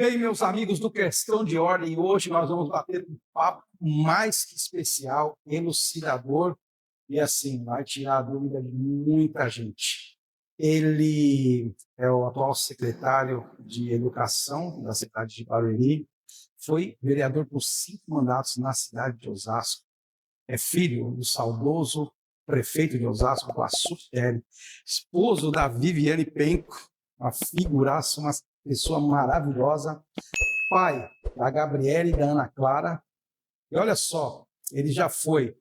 Bem, meus amigos do Questão de Ordem, hoje nós vamos bater um papo mais que especial, elucidador e assim, vai tirar a dúvida de muita gente. Ele é o atual secretário de Educação da cidade de Barueri, foi vereador por 5 mandatos na cidade de Osasco, é filho do saudoso prefeito de Osasco, Guaçu Terry, esposo da Viviane Penco, uma figuraça, uma pessoa maravilhosa, pai da Gabriela e da Ana Clara. E olha só, ele já foi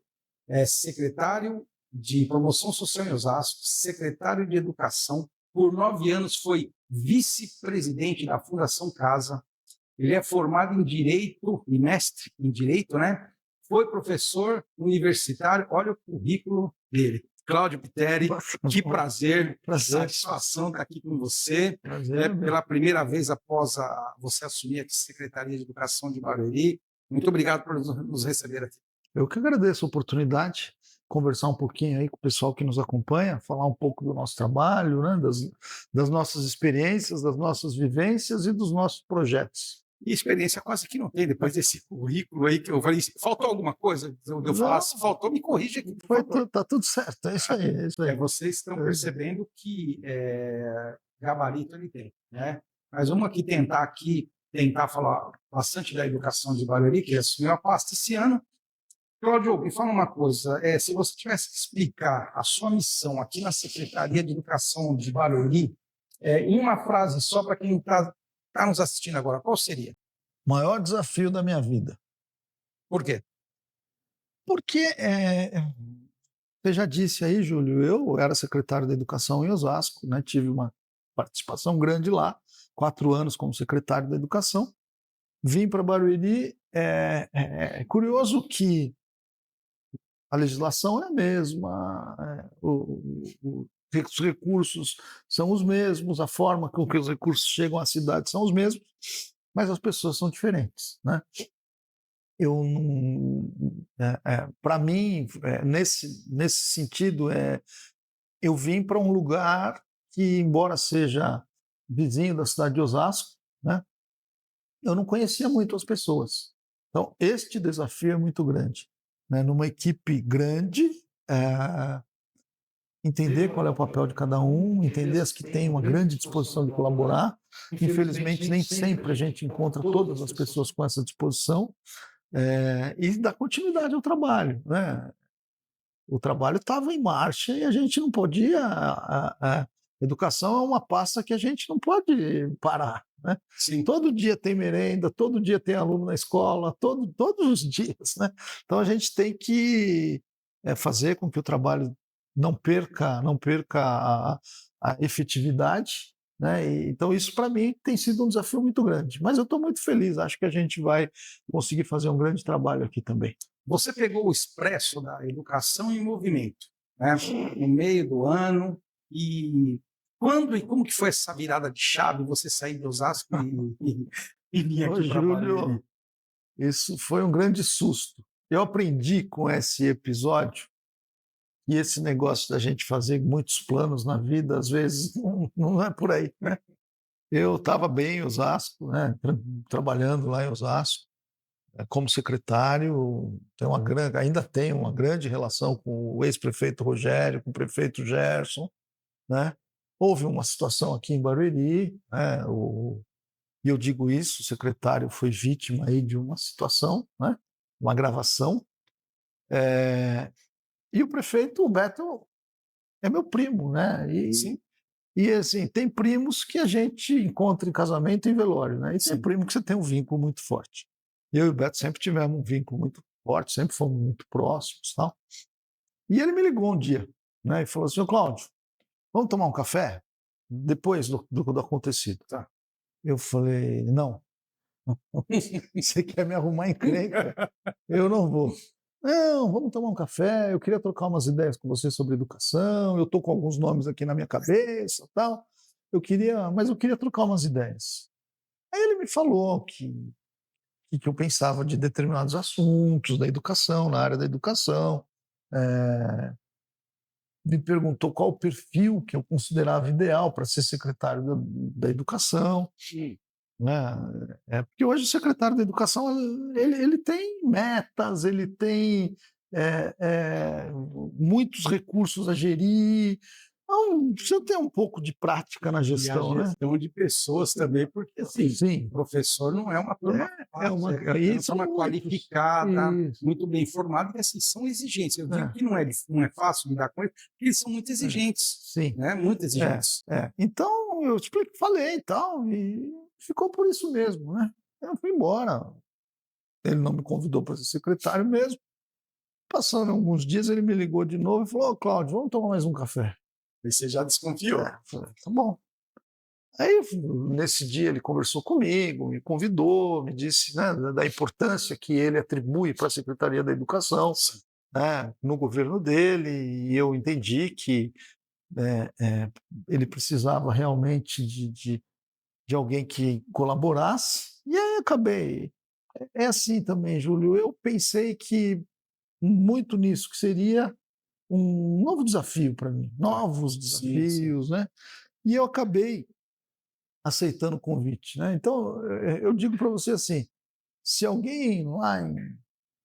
secretário de Promoção Social em Osasco, secretário de Educação, por 9 anos foi vice-presidente da Fundação Casa. Ele é formado em Direito e mestre em Direito, né? Foi professor universitário, olha o currículo dele. Cláudio Piteri, que prazer, satisfação estar aqui com você. Pela primeira vez após você assumir a Secretaria de Educação de Barueri. Muito obrigado por nos receber aqui. Eu que agradeço a oportunidade, conversar um pouquinho aí com o pessoal que nos acompanha, falar um pouco do nosso trabalho, né, das nossas experiências, das nossas vivências e dos nossos projetos. E experiência quase que não tem, depois desse currículo aí que eu falei, faltou alguma coisa? Eu falar, se faltou, me corrija aqui. Tá tudo certo, é isso aí. É isso aí. Vocês estão percebendo que gabarito ele tem, né? Mas vamos aqui tentar falar bastante da educação de Barueri, que assumiu a pasta esse ano. Cláudio, me fala uma coisa, se você tivesse que explicar a sua missão aqui na Secretaria de Educação de Barueri, em uma frase só para quem está nos assistindo agora, qual seria? Maior desafio da minha vida. Por quê? Porque, você já disse aí, Júlio, eu era secretário da Educação em Osasco, né, tive uma participação grande lá, 4 anos como secretário da Educação, vim para Barueri, é curioso que a legislação é a mesma, os recursos são os mesmos, a forma com que os recursos chegam à cidade são os mesmos, mas as pessoas são diferentes, né? Para mim, nesse sentido, eu vim para um lugar que, embora seja vizinho da cidade de Osasco, né, eu não conhecia muito as pessoas. Então, este desafio é muito grande, né? Numa equipe grande, entender qual é o papel de cada um, entender as que têm uma grande disposição de colaborar. Infelizmente, nem sempre a gente encontra todas as pessoas com essa disposição, e dar continuidade ao trabalho, né? O trabalho estava em marcha e a gente não podia. A educação é uma pasta que a gente não pode parar, né? Sim. Todo dia tem merenda, todo dia tem aluno na escola, todos os dias, né? Então a gente tem que fazer com que o trabalho não perca a efetividade, né? Então isso para mim tem sido um desafio muito grande, mas eu estou muito feliz, acho que a gente vai conseguir fazer um grande trabalho aqui também. Você pegou o expresso da educação em movimento, né? No meio do ano, e quando e como que foi essa virada de chave, você sair de Osasco e vir aqui para Barueri? Isso foi um grande susto. Eu aprendi com esse episódio que esse negócio da gente fazer muitos planos na vida, às vezes, não é por aí, né? Eu estava bem em Osasco, né, trabalhando lá em Osasco, como secretário, ainda tenho uma grande relação com o ex-prefeito Rogério, com o prefeito Gerson, né? Houve uma situação aqui em Barueri, né, e eu digo isso, o secretário foi vítima aí de uma situação, né, uma gravação, e o prefeito, o Beto, é meu primo, né? Sim. E assim, tem primos que a gente encontra em casamento e em velório, né? E tem primo que você tem um vínculo muito forte. Eu e o Beto sempre tivemos um vínculo muito forte, sempre fomos muito próximos, tal. E ele me ligou um dia, né? E falou assim: "Ô Cláudio, vamos tomar um café depois do acontecido?" Tá. Eu falei: "Não." Você quer me arrumar encrenca? Eu não vou. Não, vamos tomar um café, eu queria trocar umas ideias com você sobre educação, eu estou com alguns nomes aqui na minha cabeça, tal. Mas eu queria trocar umas ideias. Aí ele me falou que eu pensava de determinados assuntos da educação, na área da educação, me perguntou qual o perfil que eu considerava ideal para ser secretário da educação. né? Porque hoje o secretário da Educação ele tem metas, ele tem muitos recursos a gerir, então precisa ter um pouco de prática na E a gestão, né? gestão de pessoas também, porque assim, Sim, professor não é uma turma fácil, é aí uma são turma muitos. qualificada, Isso, muito bem formada, e assim, são exigentes. Eu digo é, que não é fácil lidar com eles, porque eles são muito exigentes, sim. né? Muito exigentes. Então, eu falei e tal, e ficou por isso mesmo, né? Eu fui embora. Ele não me convidou para ser secretário mesmo. Passando alguns dias, ele me ligou de novo e falou: Ô, Cláudio, vamos tomar mais um café. Aí você já desconfiou. Falei, tá bom. Aí, nesse dia, ele conversou comigo, me convidou, me disse, né, da importância que ele atribui para a Secretaria da Educação, Sim. né, no governo dele, e eu entendi que ele precisava realmente de alguém que colaborasse, e aí acabei. É assim também, Júlio, eu pensei que muito nisso, que seria um novo desafio para mim, Tá. novos Sim, sim. desafios, né? E eu acabei aceitando o convite, né? Então, eu digo para você assim, se alguém lá em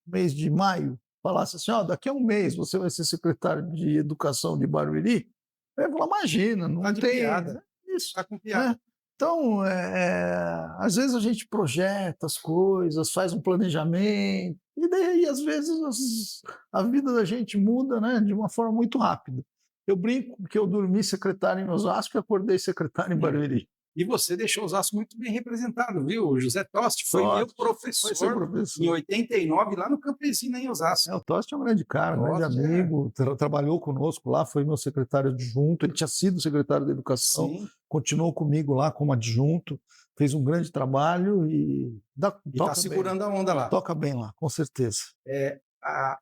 mês de maio falasse assim, ó, daqui a um mês você vai ser secretário de Educação de Barueri, eu ia falar, imagina, Tá não de tem, piada. né? Isso, Tá com piada. né? Então, às vezes a gente projeta as coisas, faz um planejamento, e daí, às vezes, a vida da gente muda, né, de uma forma muito rápida. Eu brinco que eu dormi secretário em Osasco e acordei secretário em Barueri. E você deixou Osasco muito bem representado, viu? O José Toste foi meu Totti, foi seu professor em professor. 89 lá no Campesina, em O Osasco. Tosti é um grande cara, um grande Toste é, amigo, trabalhou conosco lá, foi meu secretário adjunto, ele tinha sido secretário da Educação, sim, continuou comigo lá como adjunto, fez um grande trabalho e e está segurando a onda lá. toca bem lá, com certeza.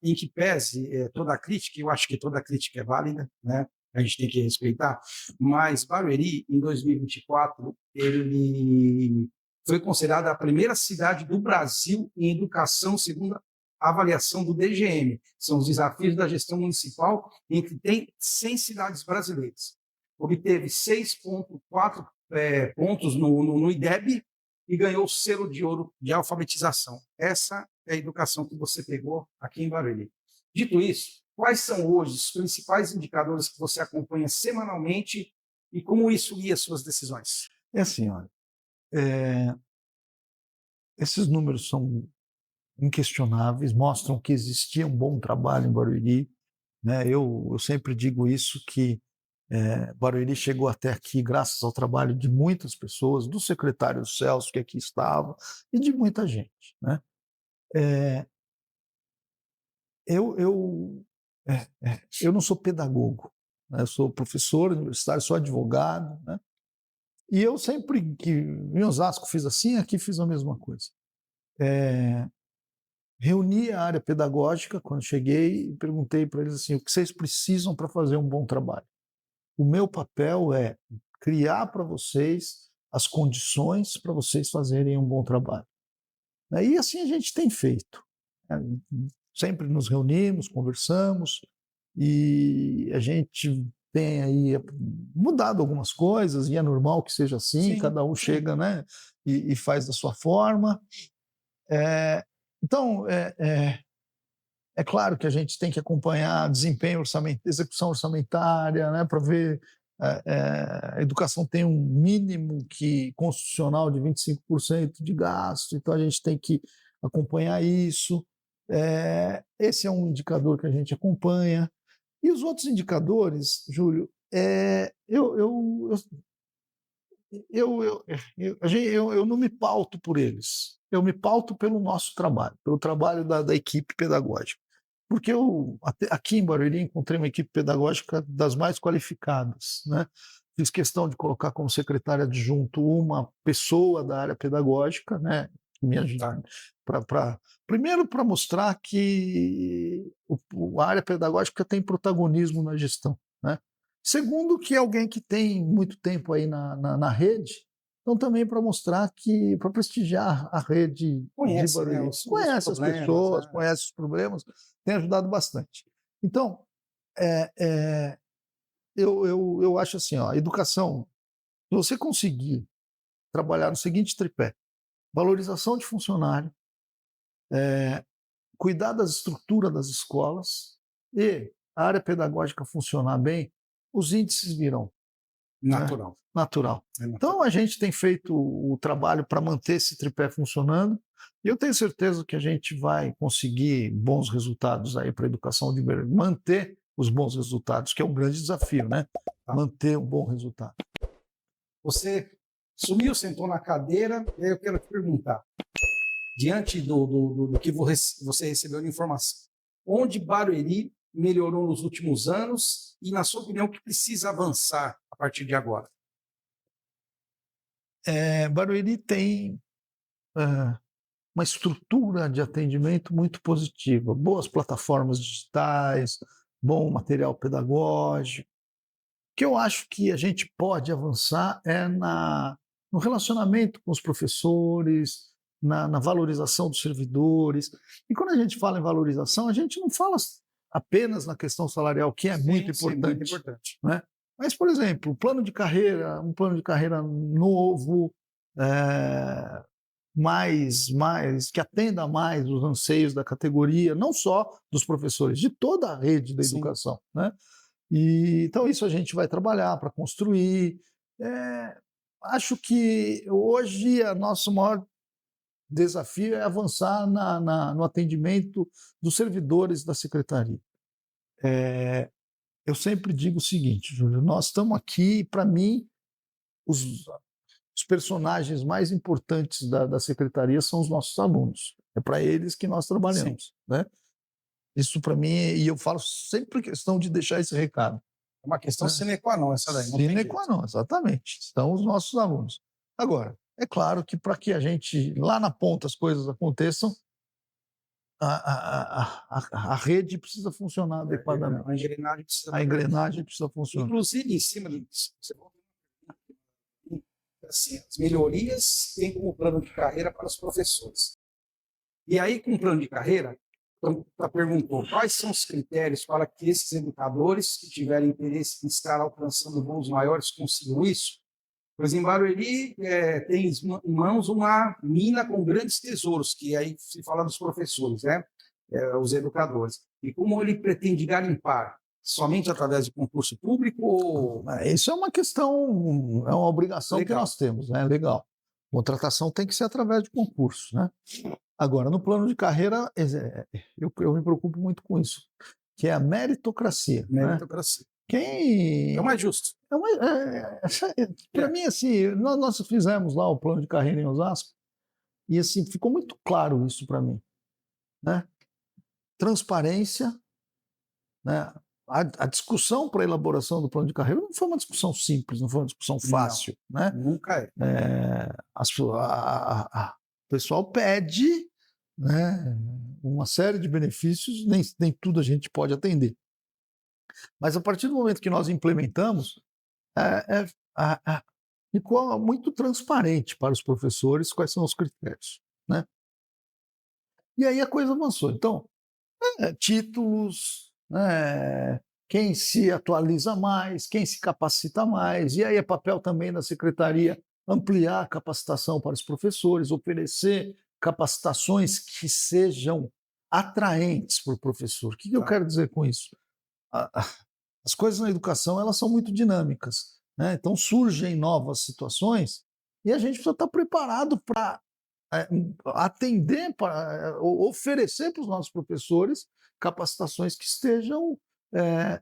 Em que pese toda a crítica, eu acho que toda a crítica é válida, né? A gente tem que respeitar, mas Barueri, em 2024, ele foi considerada a primeira cidade do Brasil em educação, segundo a avaliação do DGM. São os desafios da gestão municipal, em que tem 100 cidades brasileiras. Obteve 6,4 pontos no IDEB e ganhou o selo de ouro de alfabetização. Essa é a educação que você pegou aqui em Barueri. Dito isso, quais são hoje os principais indicadores que você acompanha semanalmente e como isso guia suas decisões? É assim, olha, é, esses números são inquestionáveis, mostram que existia um bom trabalho em Barueri, né? Eu sempre digo isso, que Barueri chegou até aqui graças ao trabalho de muitas pessoas, do secretário Celso, que aqui estava, e de muita gente, né? É, eu, eu, eu não sou pedagogo, né? Eu sou professor universitário, sou advogado, né? E eu sempre que em Osasco fiz assim, aqui fiz a mesma coisa. Reuni a área pedagógica quando cheguei e perguntei para eles assim, o que vocês precisam para fazer um bom trabalho? O meu papel é criar para vocês as condições para vocês fazerem um bom trabalho. E assim a gente tem feito. Sempre nos reunimos, conversamos e a gente tem aí mudado algumas coisas e é normal que seja assim, Sim, cada um sim. chega, né, e faz da sua forma. Então, é claro que a gente tem que acompanhar desempenho orçamentário, execução orçamentária, né, para ver a educação tem um mínimo constitucional de 25% de gasto, então a gente tem que acompanhar isso. Esse é um indicador que a gente acompanha. E os outros indicadores, Júlio, eu não me pauto por eles. Eu me pauto pelo nosso trabalho, pelo trabalho da equipe pedagógica. Porque aqui em Barueri encontrei uma equipe pedagógica das mais qualificadas, né? Fiz questão de colocar como secretária adjunto uma pessoa da área pedagógica, né? Tá. Primeiro para mostrar que a área pedagógica tem protagonismo na gestão, né? Segundo, que é alguém que tem muito tempo aí na rede, então também para mostrar que, para prestigiar a rede de Conhece, né, Barueri, os conhece as problemas. pessoas, conhece os problemas, tem ajudado bastante. Então, é, eu acho assim, ó, a educação, se você conseguir trabalhar no seguinte tripé: valorização de funcionário, cuidar das estruturas das escolas e a área pedagógica funcionar bem, os índices virão. Natural. Natural. É natural. Então, a gente tem feito o trabalho para manter esse tripé funcionando e eu tenho certeza que a gente vai conseguir bons resultados aí para a educação de verdade, manter os bons resultados, que é um grande desafio, né? Manter um bom resultado. Você sumiu, sentou na cadeira, e aí eu quero te perguntar, diante do que você recebeu de informação, onde Barueri melhorou nos últimos anos e, na sua opinião, o que precisa avançar a partir de agora? Barueri tem uma estrutura de atendimento muito positiva, boas plataformas digitais, bom material pedagógico. O que eu acho que a gente pode avançar é no relacionamento com os professores, na valorização dos servidores. E quando a gente fala em valorização, a gente não fala apenas na questão salarial, que é muito importante. Muito importante. Né? Mas, por exemplo, um plano de carreira novo, que atenda mais os anseios da categoria, não só dos professores, de toda a rede da educação. Né? Então, isso a gente vai trabalhar para construir. Acho que hoje o nosso maior desafio é avançar no atendimento dos servidores da secretaria. Eu sempre digo o seguinte, Júlio, nós estamos aqui, para mim, os personagens mais importantes da secretaria são os nossos alunos. É para eles que nós trabalhamos. Né? Isso para mim, e eu falo sempre questão de deixar esse recado. É uma questão sine qua non essa daí. Sine qua non, exatamente. São os nossos alunos. Agora, é claro que para que a gente, lá na ponta, as coisas aconteçam, a rede precisa funcionar adequadamente. A engrenagem precisa funcionar. Inclusive, em cima disso, assim, as melhorias têm como plano de carreira para os professores. E aí, com o plano de carreira, perguntou quais são os critérios para que esses educadores que tiverem interesse em estar alcançando voos maiores consigam isso. Pois em Barueri tem em mãos uma mina com grandes tesouros, que aí se fala dos professores, né? Os educadores. E como ele pretende garimpar? Somente através de concurso público? Ou... Isso é uma questão, é uma obrigação que nós temos, né? Legal. Contratação tem que ser através de concurso, né? Agora, no plano de carreira, eu me preocupo muito com isso, que é a meritocracia. Meritocracia. Né? Quem... É o mais justo. Para mim, assim, nós fizemos lá o plano de carreira em Osasco e assim, ficou muito claro isso para mim. Né? Transparência, né? A discussão para a elaboração do plano de carreira não foi uma discussão simples, não foi uma discussão fácil. Não, né? Nunca O pessoal pede, né, uma série de benefícios, nem tudo a gente pode atender. Mas a partir do momento que nós implementamos, ficou muito transparente para os professores quais são os critérios. Né? E aí a coisa avançou. Então, títulos, quem se atualiza mais, quem se capacita mais, e aí é papel também da secretaria ampliar a capacitação para os professores, oferecer capacitações que sejam atraentes para o professor. O que eu quero dizer com isso? As coisas na educação elas são muito dinâmicas, né? Então surgem novas situações e a gente precisa estar preparado para atender, para oferecer para os nossos professores capacitações que estejam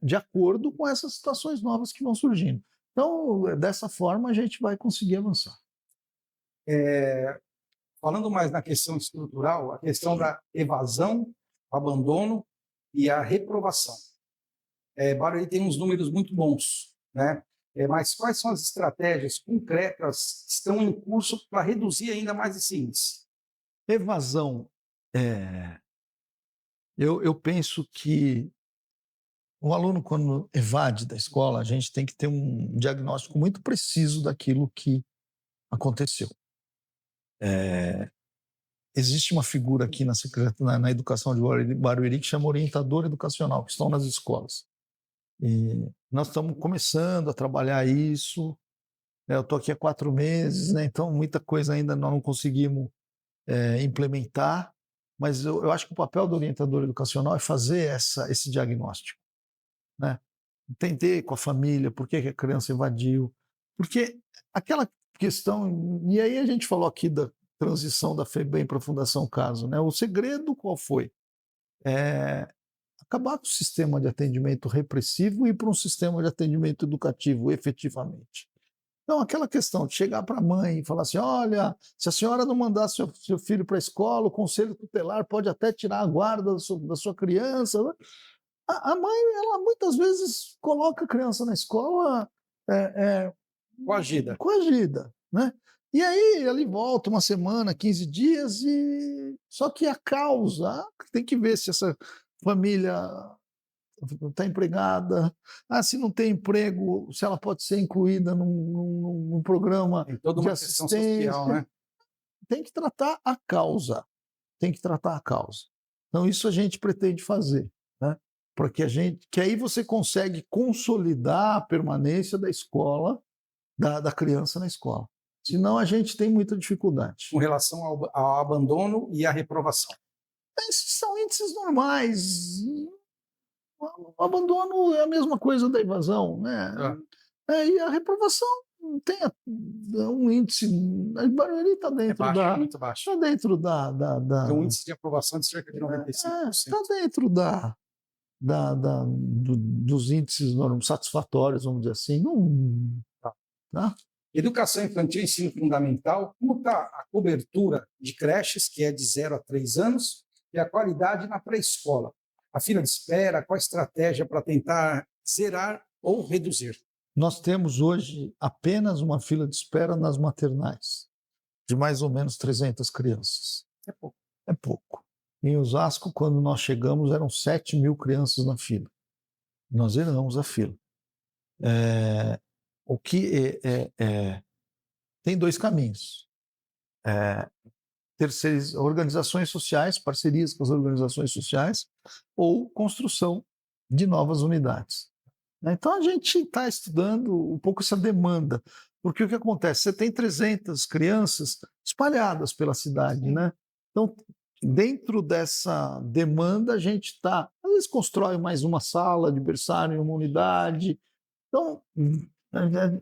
de acordo com essas situações novas que vão surgindo. Então, dessa forma, a gente vai conseguir avançar. Falando mais na questão estrutural, a questão da evasão, o abandono e a reprovação. Barueri tem uns números muito bons, né? Mas quais são as estratégias concretas que estão em curso para reduzir ainda mais esse índice? Evasão. Eu penso que o aluno, quando evade da escola, a gente tem que ter um diagnóstico muito preciso daquilo que aconteceu. Existe uma figura aqui na educação de Barueri que chama orientador educacional, que estão nas escolas. E nós estamos começando a trabalhar isso. Eu estou aqui há 4 meses, né, então muita coisa ainda nós não conseguimos implementar, mas eu acho que o papel do orientador educacional é fazer esse diagnóstico, né? Entender com a família por que a criança invadiu, porque aquela questão, e aí a gente falou aqui da transição da FEBEM para a Fundação Caso, né? O segredo qual foi? Acabar com o sistema de atendimento repressivo e ir para um sistema de atendimento educativo, efetivamente. Então, aquela questão de chegar para a mãe e falar assim: olha, se a senhora não mandar seu filho para a escola, o conselho tutelar pode até tirar a guarda da sua criança. Né? A mãe, ela muitas vezes coloca a criança na escola coagida, né? E aí ele volta uma semana, 15 dias, e só que a causa, tem que ver se essa família está empregada, se não tem emprego, se ela pode ser incluída num programa Tem toda de uma questão social, assistência. né? Tem que tratar a causa, tem que tratar a causa. Então isso a gente pretende fazer, né? Porque que aí você consegue consolidar a permanência da escola, da criança na escola. Senão a gente tem muita dificuldade. Com relação ao abandono e à reprovação. Esses são índices normais. O abandono é a mesma coisa da evasão, né? E a reprovação tem um índice, a Barueri está dentro baixo, muito baixo. Está dentro Tem um índice de aprovação de cerca de 95%. Está dentro dos índices satisfatórios, vamos dizer assim. Não, tá? Educação infantil e ensino fundamental, como está a cobertura de creches, que é de 0 a 3 anos, e a qualidade na pré-escola? A fila de espera, qual a estratégia para tentar zerar ou reduzir? Nós temos hoje apenas uma fila de espera nas maternais, de mais ou menos 300 crianças. É pouco. É pouco. Em Osasco, quando nós chegamos, eram 7.000 crianças na fila. Nós zeramos a fila. O que tem 2 caminhos. Organizações sociais, parcerias com as organizações sociais, ou construção de novas unidades. Então a gente está estudando um pouco essa demanda, porque o que acontece? Você tem 300 crianças espalhadas pela cidade, né? Então, dentro dessa demanda, a gente às vezes constrói mais uma sala de berçário em uma unidade. Então,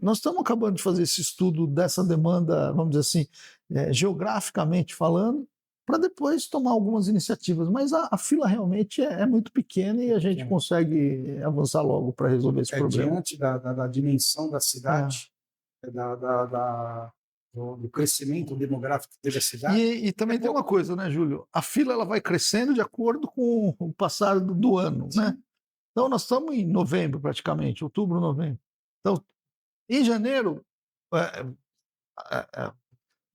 nós estamos acabando de fazer esse estudo dessa demanda, vamos dizer assim, geograficamente falando, para depois tomar algumas iniciativas. Mas a fila realmente é muito pequena e a gente consegue avançar logo para resolver esse problema. Diante da dimensão da cidade, do crescimento demográfico da cidade. E também tem uma coisa, né, Júlio? A fila ela vai crescendo de acordo com o passar do ano, né? Então nós estamos em novembro praticamente, outubro, novembro. Então, em janeiro,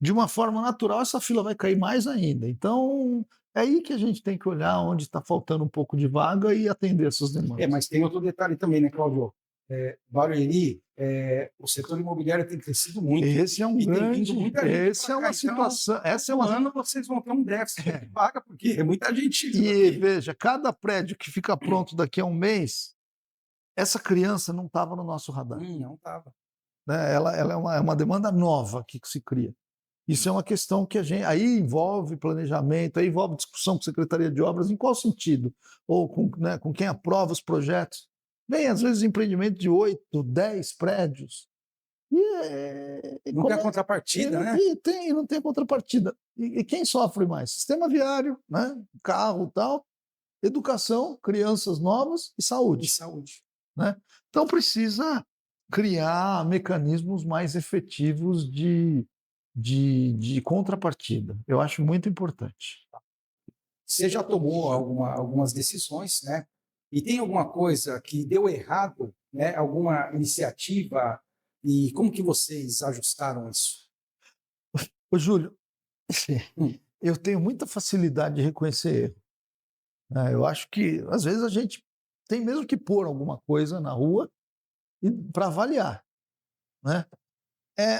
de uma forma natural, essa fila vai cair mais ainda. Então, é aí que a gente tem que olhar onde está faltando um pouco de vaga e atender essas demandas. Mas tem outro detalhe também, né, Cláudio? Barueri, o setor imobiliário tem crescido muito. Esse é um grande. Essa é uma situação. Então, ano vocês vão ter um déficit de vaga, porque é muita gente. E veja, cada prédio que fica pronto daqui a um mês, essa criança não estava no nosso radar. Não estava. Né? Ela é uma demanda nova que se cria. Isso é uma questão que aí envolve planejamento, aí envolve discussão com a Secretaria de Obras, em qual sentido? Ou com quem aprova os projetos. Bem, às vezes empreendimento de 8, 10 prédios. Não tem contrapartida, né? Não tem contrapartida. E quem sofre mais? Sistema viário, né? Carro e tal, educação, crianças novas e saúde. Né? Então precisa criar mecanismos mais efetivos de contrapartida. Eu acho muito importante. Você já tomou algumas decisões, né? E tem alguma coisa que deu errado, né? Alguma iniciativa? E como que vocês ajustaram isso? Ô, Júlio, eu tenho muita facilidade de reconhecer erro. Eu acho que, às vezes, a gente tem mesmo que pôr alguma coisa na rua para avaliar. Né?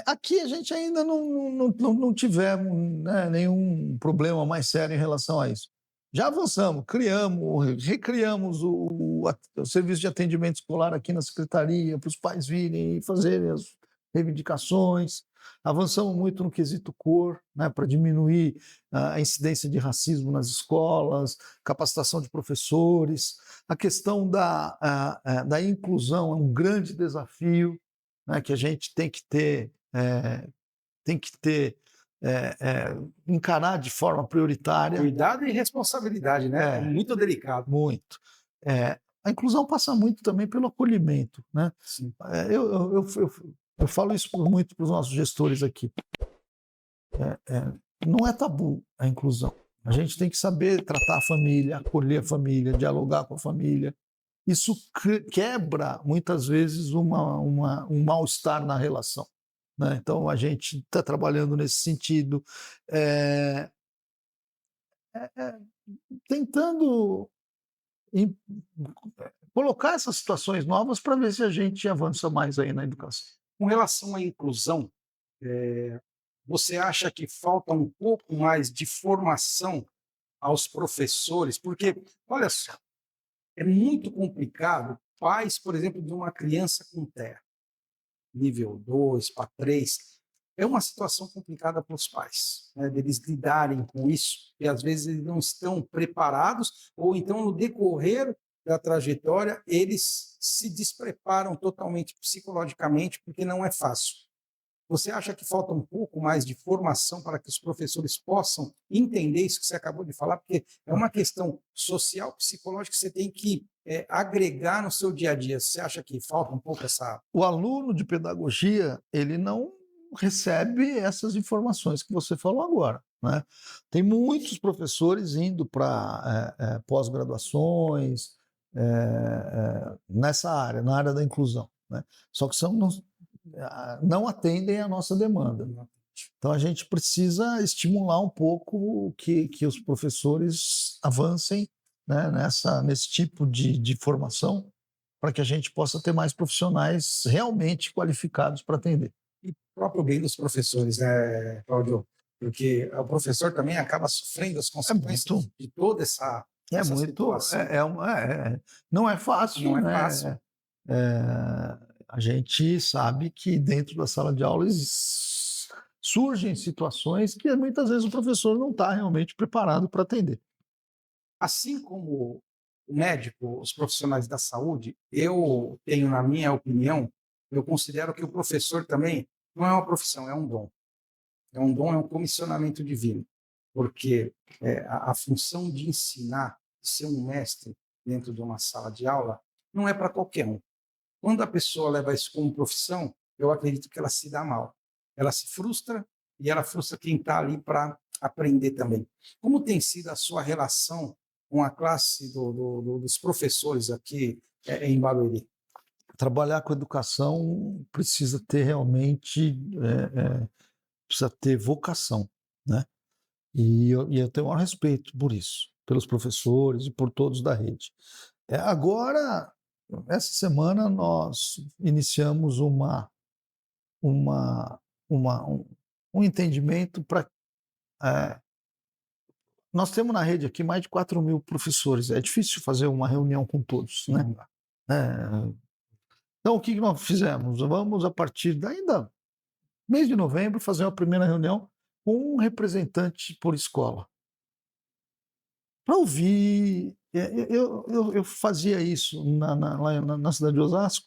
Aqui a gente ainda não tivemos, né, nenhum problema mais sério em relação a isso. Já avançamos, recriamos o serviço de atendimento escolar aqui na secretaria, para os pais virem e fazerem reivindicações, avançamos muito no quesito cor, né, para diminuir a incidência de racismo nas escolas, capacitação de professores, a questão da inclusão é um grande desafio, né, que a gente tem que ter encarar de forma prioritária. Cuidado e responsabilidade, né? É muito delicado. Muito. A inclusão passa muito também pelo acolhimento, né? Sim. Eu falo isso muito para os nossos gestores aqui. Não é tabu a inclusão. A gente tem que saber tratar a família, acolher a família, dialogar com a família. Isso quebra, muitas vezes, um mal-estar na relação, né? Então, a gente está trabalhando nesse sentido, tentando colocar essas situações novas para ver se a gente avança mais aí na educação. Com relação à inclusão, você acha que falta um pouco mais de formação aos professores? Porque, olha só, é muito complicado pais, por exemplo, de uma criança com TEA, nível 2 para 3, é uma situação complicada para os pais, né, deles lidarem com isso, e às vezes eles não estão preparados, ou então no decorrer da trajetória eles se despreparam totalmente psicologicamente, porque não é fácil. Você acha que falta um pouco mais de formação para que os professores possam entender isso que você acabou de falar? Porque é uma questão social, psicológica, que você tem que agregar no seu dia a dia. Você acha que falta um pouco essa... O aluno de pedagogia, ele não recebe essas informações que você falou agora, né? Tem muitos professores indo para pós-graduações nessa área, na área da inclusão, né? Só que não atendem à nossa demanda. Então a gente precisa estimular um pouco que os professores avancem, né, nesse tipo de formação, para que a gente possa ter mais profissionais realmente qualificados para atender. E próprio bem dos professores, né, Cláudio? Porque o professor também acaba sofrendo as consequências de toda essa situação. Não é fácil, Não é né? fácil. A gente sabe que dentro da sala de aula surgem situações que muitas vezes o professor não está realmente preparado para atender. Assim como o médico, os profissionais da saúde, eu tenho, na minha opinião, eu considero que o professor também não é uma profissão, é um dom. É um dom, é um comissionamento divino. Porque a função de ensinar, de ser um mestre dentro de uma sala de aula, não é para qualquer um. Quando a pessoa leva isso como profissão, eu acredito que ela se dá mal. Ela se frustra e ela frustra quem está ali para aprender também. Como tem sido a sua relação com a classe dos professores aqui em Barueri? Trabalhar com educação precisa ter realmente precisa ter vocação, né? E eu tenho o maior respeito por isso, pelos professores e por todos da rede. Agora, essa semana, nós iniciamos um entendimento para... nós temos na rede aqui mais de 4.000 professores. É difícil fazer uma reunião com todos, né? Então, o que nós fizemos? Vamos, a partir ainda mês de novembro, fazer uma primeira reunião com um representante por escola, para ouvir. Eu fazia isso lá na cidade de Osasco,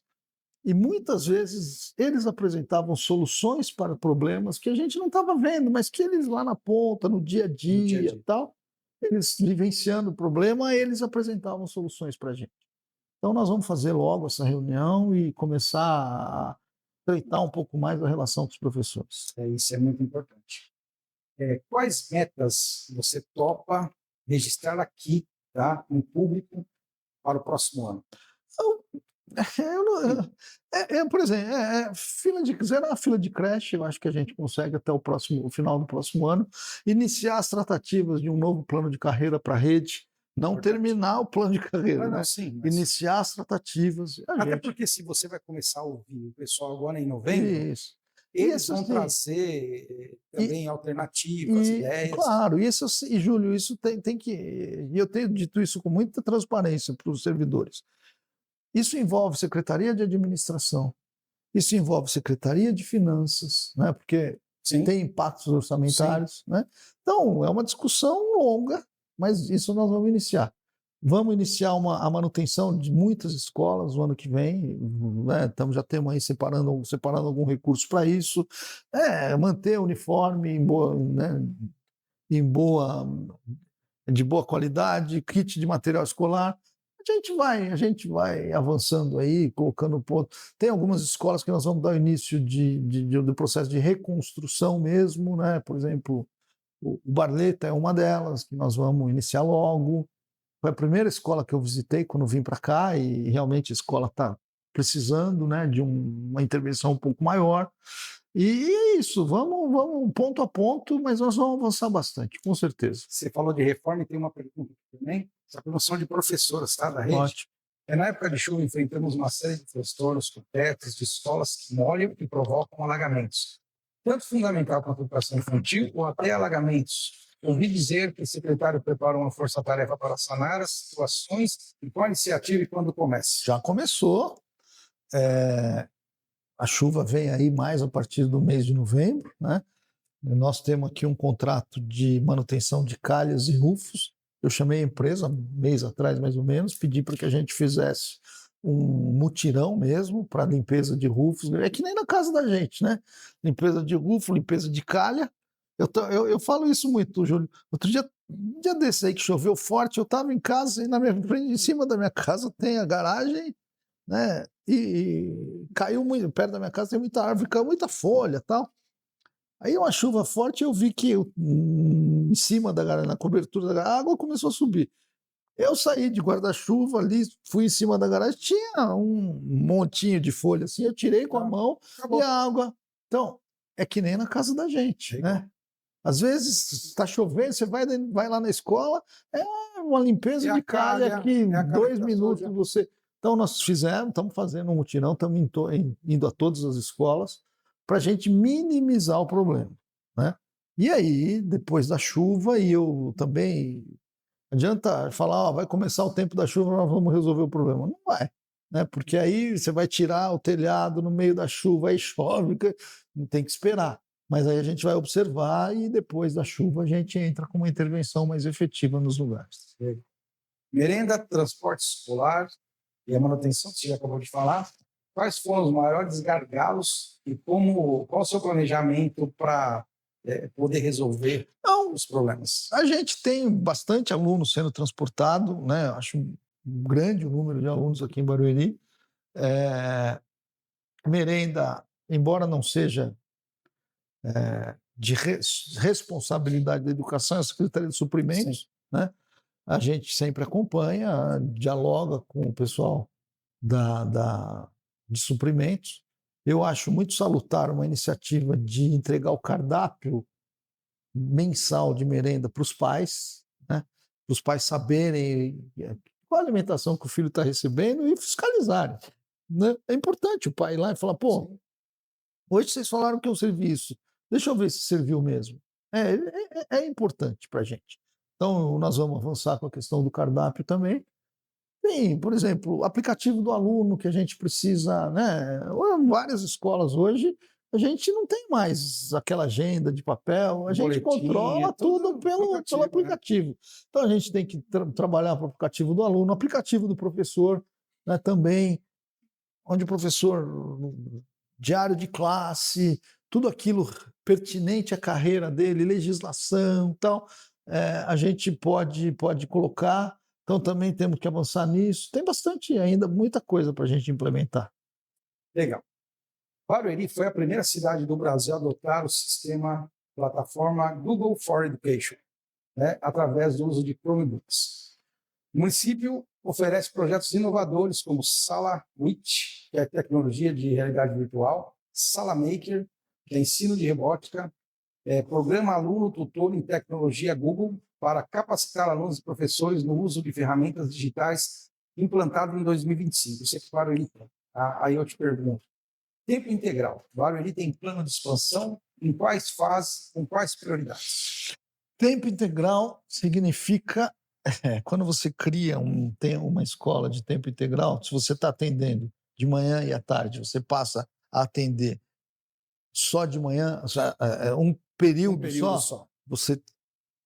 e muitas vezes eles apresentavam soluções para problemas que a gente não estava vendo, mas que eles lá na ponta, no dia a dia, tal, eles vivenciando o problema, eles apresentavam soluções para a gente. Então nós vamos fazer logo essa reunião e começar a treinar um pouco mais a relação com os professores. Isso é muito importante. Quais metas você topa registrar aqui, tá, em público, para o próximo ano? Por exemplo, zerar a fila de creche, eu acho que a gente consegue até o final do próximo ano, iniciar as tratativas de um novo plano de carreira para a rede, não terminar o plano de carreira, né? Sim, iniciar as tratativas. Até porque se você vai começar a ouvir o pessoal agora em novembro, eles vão trazer também alternativas, ideias. Claro, e Júlio, isso tem que... E eu tenho dito isso com muita transparência para os servidores. Isso envolve secretaria de administração, Isso envolve Secretaria de Finanças, né? Porque Sim. tem impactos orçamentários, né? Então, é uma discussão longa, mas isso nós vamos iniciar. Vamos iniciar a manutenção de muitas escolas no ano que vem, né? Já temos aí separando algum recurso para isso. Manter o uniforme em boa, né? De boa qualidade, kit de material escolar. A gente vai avançando aí, colocando ponto. Tem algumas escolas que nós vamos dar o início do processo de reconstrução mesmo, né? Por exemplo, o Barleta é uma delas, que nós vamos iniciar logo. Foi a primeira escola que eu visitei quando vim para cá e realmente a escola está precisando, né, de uma intervenção um pouco maior. E é isso, vamos ponto a ponto, mas nós vamos avançar bastante, com certeza. Você falou de reforma e tem uma pergunta aqui também. Essa promoção de professoras, tá, da rede. Ótimo. Na época de chuva, enfrentamos uma série de transtornos com tetos de escolas que molham e provocam alagamentos. Tanto fundamental quanto a educação infantil, ou até alagamentos. Ouvi dizer que o secretário prepara uma força-tarefa para sanar as situações e qual a iniciativa e quando começa? Já começou. A chuva vem aí mais a partir do mês de novembro, né? Nós temos aqui um contrato de manutenção de calhas e rufos. Eu chamei a empresa um mês atrás, mais ou menos, pedi para que a gente fizesse um mutirão mesmo para limpeza de rufos. É que nem na casa da gente, né? Limpeza de rufo, limpeza de calha. Eu falo isso muito, Júlio. Outro dia, um dia desse aí que choveu forte, eu estava em casa e em cima da minha casa tem a garagem, né? E caiu muito, perto da minha casa tem muita árvore, caiu muita folha e tal. Aí uma chuva forte, eu vi que em cima da garagem, na cobertura da garagem, a água começou a subir. Eu saí de guarda-chuva ali, fui em cima da garagem, tinha um montinho de folha assim, eu tirei com a mão e a água. Então, é que nem na casa da gente, né? Às vezes está chovendo, você vai lá na escola, é uma limpeza de calha que em 2 minutos você. Então, nós estamos fazendo um mutirão, estamos indo a todas as escolas para a gente minimizar o problema, né? E aí, depois da chuva, e eu também. Adianta falar, vai começar o tempo da chuva, nós vamos resolver o problema. Não vai, né? Porque aí você vai tirar o telhado no meio da chuva, aí chove, tem que esperar. Mas aí a gente vai observar e depois da chuva a gente entra com uma intervenção mais efetiva nos lugares. Merenda, transporte escolar e a manutenção, que você já acabou de falar. Quais foram os maiores gargalos e qual o seu planejamento para poder resolver os problemas? A gente tem bastante alunos sendo transportado, né? Acho um grande número de alunos aqui em Barueri. Merenda, embora não seja de responsabilidade da educação, é a Secretaria de Suprimentos, né? A gente sempre acompanha, dialoga com o pessoal de suprimentos. Eu acho muito salutar uma iniciativa de entregar o cardápio mensal de merenda para os pais, né? Para os pais saberem qual a alimentação que o filho está recebendo e fiscalizarem, né? É importante o pai ir lá e falar, pô, hoje vocês falaram que é um serviço, deixa eu ver se serviu mesmo. É importante para a gente. Então, nós vamos avançar com a questão do cardápio também. Tem, por exemplo, o aplicativo do aluno que a gente precisa, né? Várias escolas hoje, a gente não tem mais aquela agenda de papel, a gente controla tudo pelo aplicativo. Né? Então, a gente tem que trabalhar para o aplicativo do aluno, o aplicativo do professor, né, também, onde o professor, diário de classe, tudo aquilo pertinente à carreira dele, legislação e tal, a gente pode colocar. Então, também temos que avançar nisso. Tem bastante ainda, muita coisa para a gente implementar. Legal. Barueri foi a primeira cidade do Brasil a adotar o sistema plataforma Google for Education, né, através do uso de Chromebooks. O município oferece projetos inovadores como Sala Witch, que é tecnologia de realidade virtual, Sala Maker, que é ensino de robótica, programa aluno tutor em tecnologia Google para capacitar alunos e professores no uso de ferramentas digitais implantado em 2025. Isso é que Barueri tem. Aí eu te pergunto, tempo integral, Barueri tem plano de expansão? Em quais fases, com quais prioridades? Tempo integral significa, quando você tem uma escola de tempo integral, se você está atendendo de manhã e à tarde, você passa a atender só de manhã, um período só, você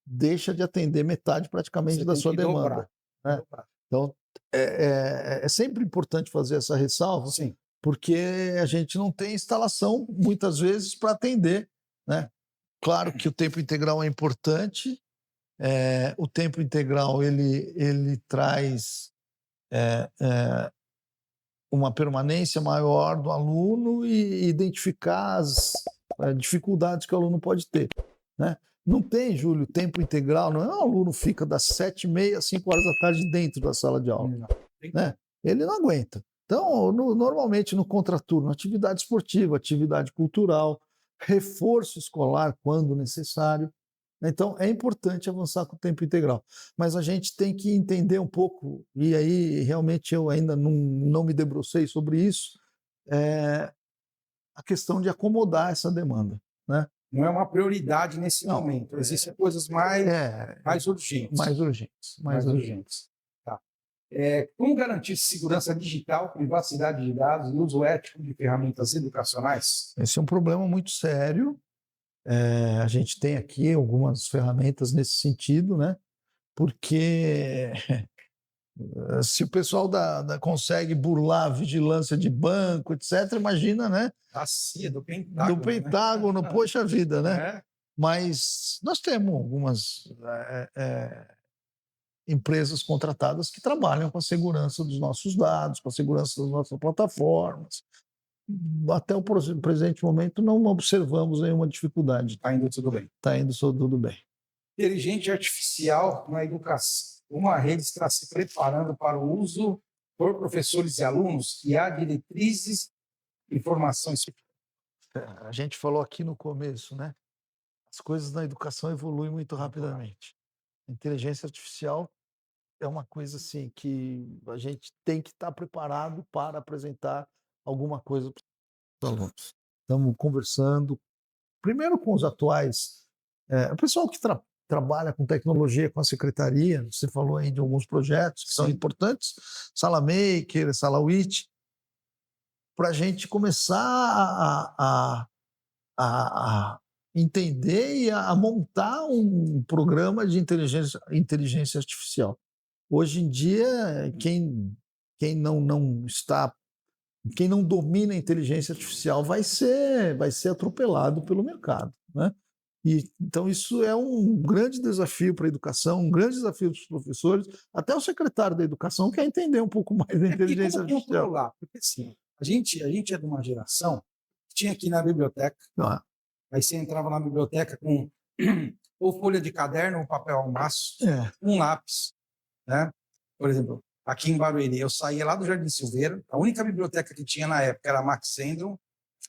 deixa de atender metade praticamente Você da tem sua que demanda. Né? dobrar. Então, é sempre importante fazer essa ressalva, Sim. porque a gente não tem instalação, muitas vezes, para atender. Né? Claro que o tempo integral é importante, o tempo integral ele traz uma permanência maior do aluno e identificar as dificuldades que o aluno pode ter. Né? Não tem, Júlio, tempo integral, não é um aluno fica das 7h30 às 5 horas da tarde dentro da sala de aula. Não. Né? Ele não aguenta. Então, normalmente no contraturno, atividade esportiva, atividade cultural, reforço escolar quando necessário. Então, é importante avançar com o tempo integral. Mas a gente tem que entender um pouco, e aí realmente eu ainda não me debrucei sobre isso, a questão de acomodar essa demanda. Né? Não é uma prioridade nesse Não. momento. Existem coisas mais urgentes. Mais urgentes. Mais urgentes. Tá. Como garantir segurança digital, privacidade de dados e uso ético de ferramentas educacionais? Esse é um problema muito sério. A gente tem aqui algumas ferramentas nesse sentido, né? Porque se o pessoal consegue burlar a vigilância de banco, etc., imagina, né? A CIA do Pentágono. Do Pentágono, né? Poxa vida, né? É. Mas nós temos algumas empresas contratadas que trabalham com a segurança dos nossos dados, com a segurança das nossas plataformas. Até o presente momento não observamos nenhuma dificuldade. Está indo tudo bem. Está indo tudo bem. Inteligência artificial na educação. Uma rede está se preparando para o uso por professores e alunos e há diretrizes e informações. A gente falou aqui no começo, né? As coisas na educação evoluem muito rapidamente. A inteligência artificial é uma coisa assim que a gente tem que estar preparado para apresentar alguma coisa para os alunos. Estamos conversando, primeiro com os atuais, o pessoal que trabalha com tecnologia, com a secretaria, você falou aí de alguns projetos que são importantes, Sala Maker, Sala WIT, para a gente começar a entender e a montar um programa de inteligência artificial. Hoje em dia, quem não domina a inteligência artificial vai ser atropelado pelo mercado, né? Então isso é um grande desafio para a educação, um grande desafio dos professores, até o secretário da educação quer entender um pouco mais da inteligência artificial. Controlar, porque assim, a gente é de uma geração que tinha aqui na biblioteca, aí você entrava na biblioteca com ou folha de caderno, ou papel almaço, um lápis, né? Por exemplo, aqui em Barueri, eu saía lá do Jardim Silveira, a única biblioteca que tinha na época era a Max Sendron,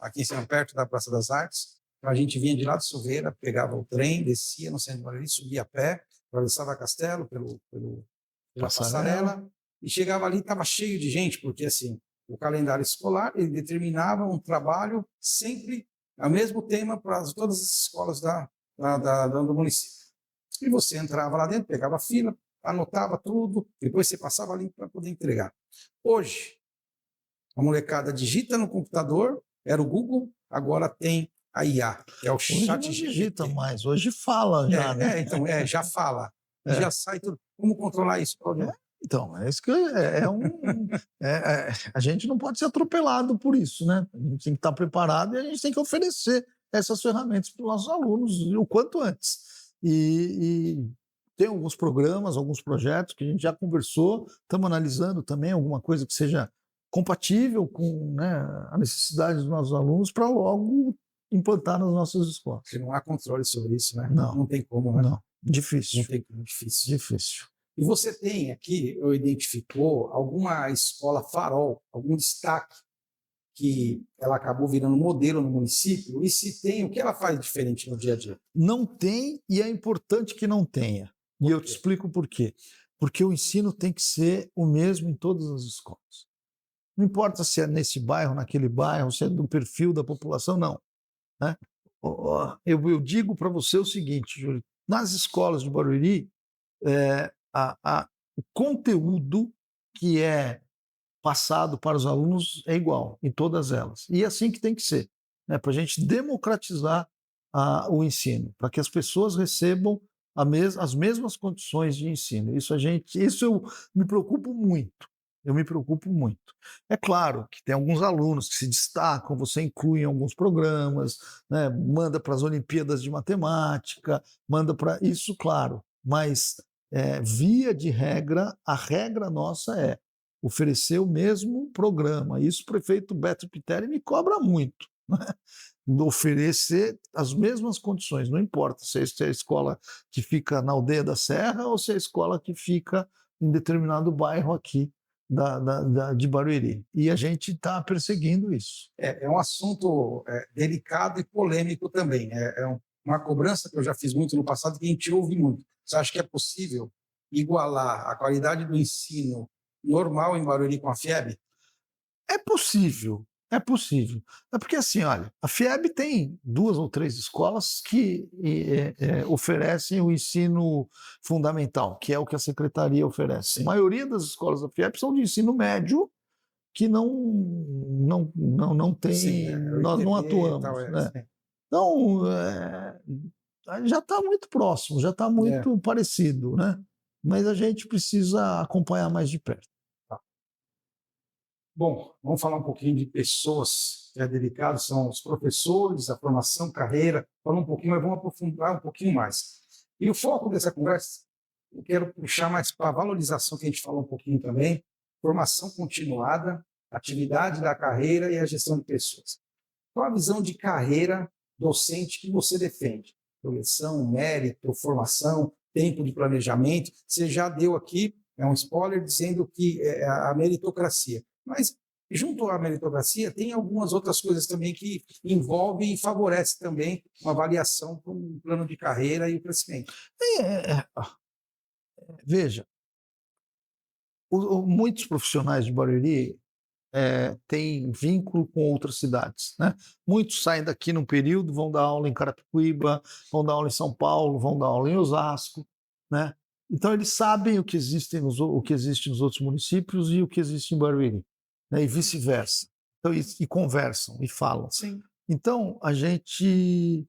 aqui em cima, perto da Praça das Artes. Então a gente vinha de lá de Silveira, pegava o trem, descia no centro de Barueri, subia a pé, atravessava Castelo pela passarela, e chegava ali e estava cheio de gente, porque assim, o calendário escolar ele determinava um trabalho sempre o mesmo tema para todas as escolas do município. E você entrava lá dentro, pegava a fila, anotava tudo, depois você passava ali para poder entregar. Hoje, a molecada digita no computador, era o Google, agora tem a IA, que é o chat GPT. Hoje não digita mais, hoje fala já, né? Então, já fala, e já sai tudo. Como controlar isso, Claudio? Então, é isso que a gente não pode ser atropelado por isso, né? A gente tem que estar preparado e a gente tem que oferecer essas ferramentas para os nossos alunos o quanto antes. E tem alguns programas, alguns projetos que a gente já conversou, estamos analisando também alguma coisa que seja compatível com, né, a necessidade dos nossos alunos para logo implantar nas nossas escolas. Porque não há controle sobre isso, né? Não tem como, né? Não, difícil. Não tem como, difícil. Difícil. E você tem aqui, identificou alguma escola farol, algum destaque que ela acabou virando modelo no município? E se tem, o que ela faz diferente no dia a dia? Não tem, e é importante que não tenha. E eu te explico por quê. Porque o ensino tem que ser o mesmo em todas as escolas. Não importa se é nesse bairro, naquele bairro, se é do perfil da população, não. Né? Eu digo para você o seguinte, Júlio, nas escolas de Barueri, o conteúdo que é passado para os alunos é igual em todas elas. E é assim que tem que ser, né? Para a gente democratizar o ensino, para que as pessoas recebam as mesmas condições de ensino. Isso eu me preocupo muito. Eu me preocupo muito. É claro que tem alguns alunos que se destacam, você inclui em alguns programas, né, manda para as Olimpíadas de Matemática, manda para isso, claro, mas via de regra, a regra nossa é oferecer o mesmo programa. Isso o prefeito Beto Piteri me cobra muito, né? Oferecer as mesmas condições, não importa se é a escola que fica na Aldeia da Serra ou se é a escola que fica em determinado bairro aqui de Barueri. E a gente está perseguindo isso. É um assunto delicado e polêmico também. Uma cobrança que eu já fiz muito no passado, que a gente ouve muito. Você acha que é possível igualar a qualidade do ensino normal em Barueri com a FIEB? É possível, é possível. É porque, assim, olha, a FIEB tem 2 ou 3 escolas que oferecem o ensino fundamental, que é o que a secretaria oferece. Sim. A maioria das escolas da FIEB são de ensino médio, que não tem, Sim, nós não ITB e atuamos, tal, né? sim. Então, já está muito próximo, já está muito É. parecido, né? Mas a gente precisa acompanhar mais de perto. Bom, vamos falar um pouquinho de pessoas que é delicado, são os professores, a formação, carreira, falar um pouquinho, mas vamos aprofundar um pouquinho mais. E o foco dessa conversa, eu quero puxar mais para a valorização, que a gente falou um pouquinho também, formação continuada, atividade da carreira e a gestão de pessoas. Qual a visão de carreira docente que você defende? Progressão, mérito, formação, tempo de planejamento. Você já deu aqui um spoiler dizendo que é a meritocracia. Mas, junto à meritocracia, tem algumas outras coisas também que envolvem e favorecem também uma avaliação para um plano de carreira e o crescimento. Veja, muitos profissionais de Barueri têm vínculo com outras cidades, né? Muitos saem daqui num período, vão dar aula em Carapicuíba, vão dar aula em São Paulo, vão dar aula em Osasco, né? Então eles sabem o que existe nos outros municípios e o que existe em Barueri, né? E vice-versa. Então, e conversam e falam. Sim. Então a gente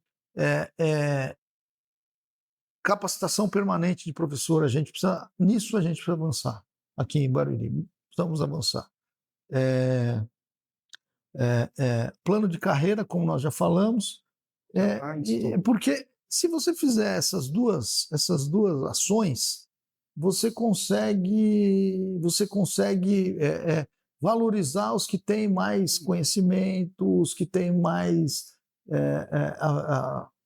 capacitação permanente de professor, nisso a gente precisa avançar aqui em Barueri. Precisamos avançar. Plano de carreira, como nós já falamos, porque se você fizer essas duas ações, você consegue valorizar os que têm mais conhecimento, os que têm mais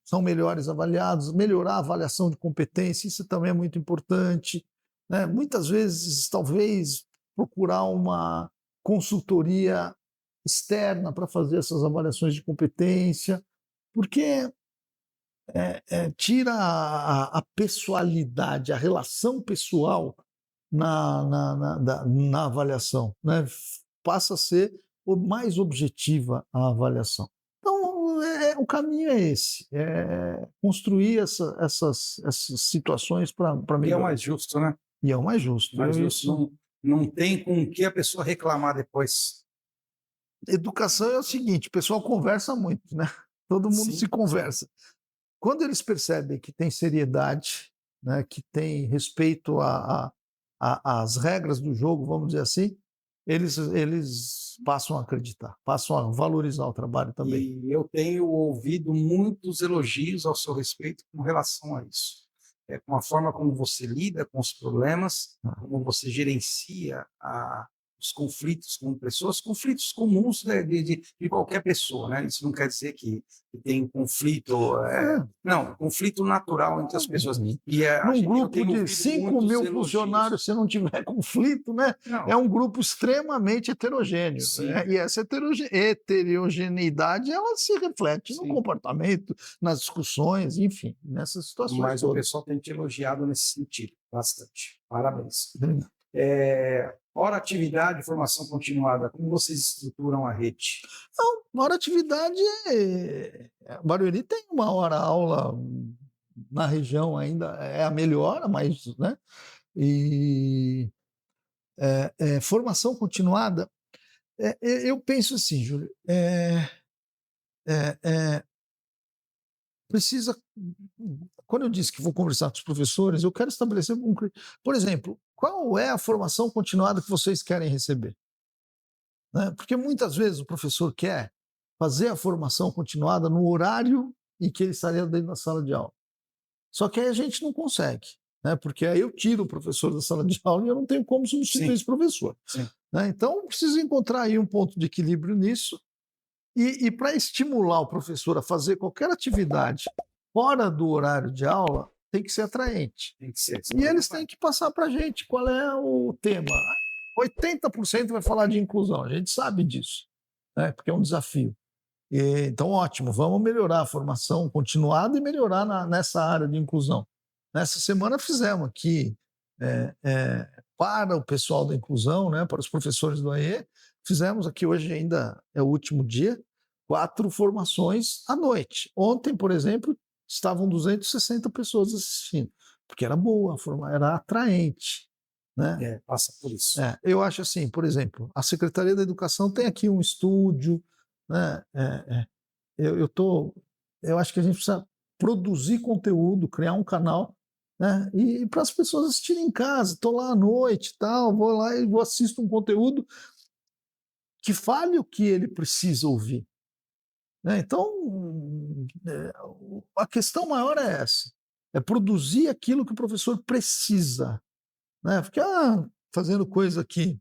são melhores avaliados, melhorar a avaliação de competência, isso também é muito importante, né? Muitas vezes, talvez, procurar uma consultoria externa para fazer essas avaliações de competência, porque tira a pessoalidade, a relação pessoal na avaliação, né? Passa a ser mais objetiva a avaliação. Então, o caminho é esse, construir essas situações para melhorar. E é o mais justo, né? E é o mais justo. Mais justo. Não tem com o que a pessoa reclamar depois. Educação é o seguinte, o pessoal conversa muito, né? Todo mundo se conversa. Quando eles percebem que tem seriedade, né, que tem respeito às regras do jogo, vamos dizer assim, eles passam a acreditar, passam a valorizar o trabalho também. E eu tenho ouvido muitos elogios ao seu respeito com relação a isso. Com a forma como você lida com os problemas, como você gerencia os conflitos com pessoas, conflitos comuns, né, de qualquer pessoa, né? Isso não quer dizer que tem conflito, não, conflito natural entre as pessoas. E num grupo de 5.000 funcionários, se não tiver conflito, né? Não. É um grupo extremamente heterogêneo. Né? E essa heterogeneidade ela se reflete no comportamento, nas discussões, enfim, nessas situações. Mas todas. O pessoal tem te elogiado nesse sentido, bastante. Parabéns. Hora atividade, formação continuada, como vocês estruturam a rede? Não, hora atividade Barueri tem uma hora aula na região ainda, é a melhor, mas, né? E formação continuada, eu penso assim, Júlio, precisa. Quando eu disse que vou conversar com os professores, eu quero estabelecer por exemplo, qual é a formação continuada que vocês querem receber? Né? Porque muitas vezes o professor quer fazer a formação continuada no horário em que ele estaria dentro da sala de aula. Só que aí a gente não consegue, né? Porque aí eu tiro o professor da sala de aula e eu não tenho como substituir Sim. esse professor. Sim. Né? Então, preciso encontrar aí um ponto de equilíbrio nisso. E para estimular o professor a fazer qualquer atividade fora do horário de aula, tem que ser atraente. Tem que ser. E eles têm que passar para a gente qual é o tema. 80% vai falar de inclusão, a gente sabe disso, né? Porque é um desafio. Então, ótimo, vamos melhorar a formação continuada e melhorar nessa área de inclusão. Nessa semana fizemos aqui, para o pessoal da inclusão, né, para os professores do AE, fizemos aqui, hoje ainda é o último dia, 4 formações à noite. Ontem, por exemplo, estavam 260 pessoas assistindo, porque era boa, era atraente. Né? Passa por isso. Eu acho assim, por exemplo, a Secretaria da Educação tem aqui um estúdio, né? Eu acho que a gente precisa produzir conteúdo, criar um canal, né? E para as pessoas assistirem em casa. Estou lá à noite, tal, vou lá e vou assisto um conteúdo que fale o que ele precisa ouvir. Né? Então, a questão maior é essa: é produzir aquilo que o professor precisa. Né? Ficar fazendo coisa que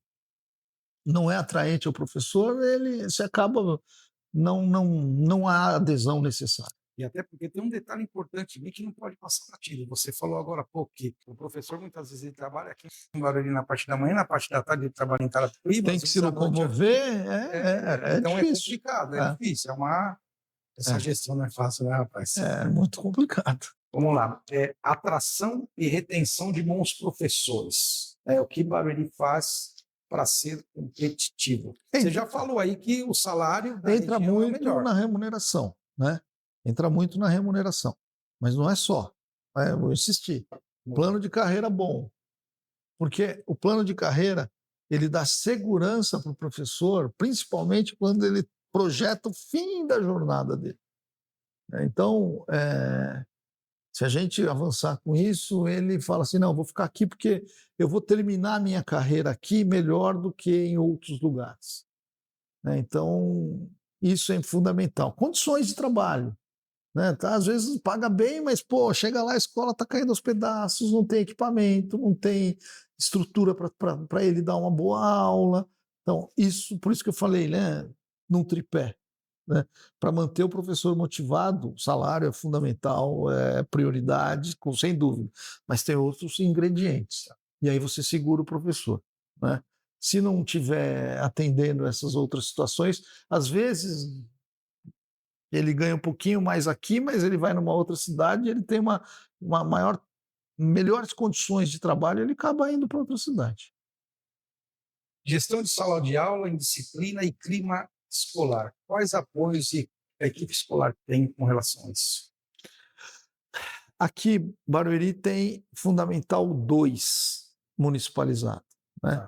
não é atraente ao professor, se acaba não há adesão necessária. E até porque tem um detalhe importante que não pode passar batido. Você falou agora há pouco que o professor, muitas vezes, ele trabalha aqui em Barueri na parte da manhã, na parte da tarde ele trabalha em Carapicuíba. Tem que se locomover, então difícil. É complicado, é difícil. Essa gestão não é fácil, né, rapaz? É muito complicado. Vamos lá. Atração e retenção de bons professores. O que Barueri faz para ser competitivo? Você já falou aí que o salário da entra região muito é melhor. na remuneração, né? Entra muito na remuneração, mas não é só. Vou insistir. Plano de carreira bom, porque o plano de carreira ele dá segurança para o professor, principalmente quando ele projeta o fim da jornada dele. Então, se a gente avançar com isso, ele fala assim, não, vou ficar aqui porque eu vou terminar a minha carreira aqui melhor do que em outros lugares. Então, isso é fundamental. Condições de trabalho. Né? Tá? Às vezes paga bem, mas chega lá, a escola está caindo aos pedaços, não tem equipamento, não tem estrutura para ele dar uma boa aula. Então, por isso que eu falei, né, num tripé. Né? Para manter o professor motivado, o salário é fundamental, é prioridade, sem dúvida, mas tem outros ingredientes. E aí você segura o professor. Né? Se não estiver atendendo essas outras situações, às vezes ele ganha um pouquinho mais aqui, mas ele vai numa outra cidade, ele tem uma melhores condições de trabalho, ele acaba indo para outra cidade. Gestão de sala de aula, indisciplina e clima escolar. Quais apoios a equipe escolar tem com relação a isso? Aqui, Barueri tem Fundamental 2 municipalizado, né?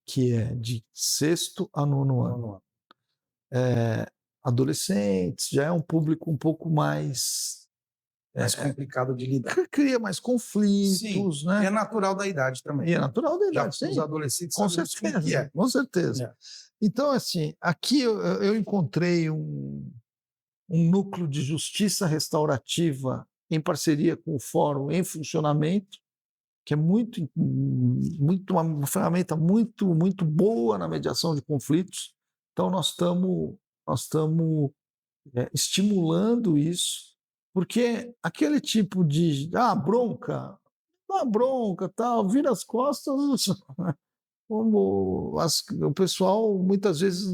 Que é de 6º a 9º ano. Adolescentes, já é um público um pouco mais complicado de lidar. Cria mais conflitos. Sim, né? E é natural da idade também. E é natural da idade, sim. Os adolescentes com certeza, com certeza. Então, assim, aqui eu encontrei um núcleo de justiça restaurativa em parceria com o Fórum em funcionamento, que é uma ferramenta muito, muito boa na mediação de conflitos. Então, nós estamos estimulando isso, porque aquele tipo de bronca, tal, vira as costas, o pessoal muitas vezes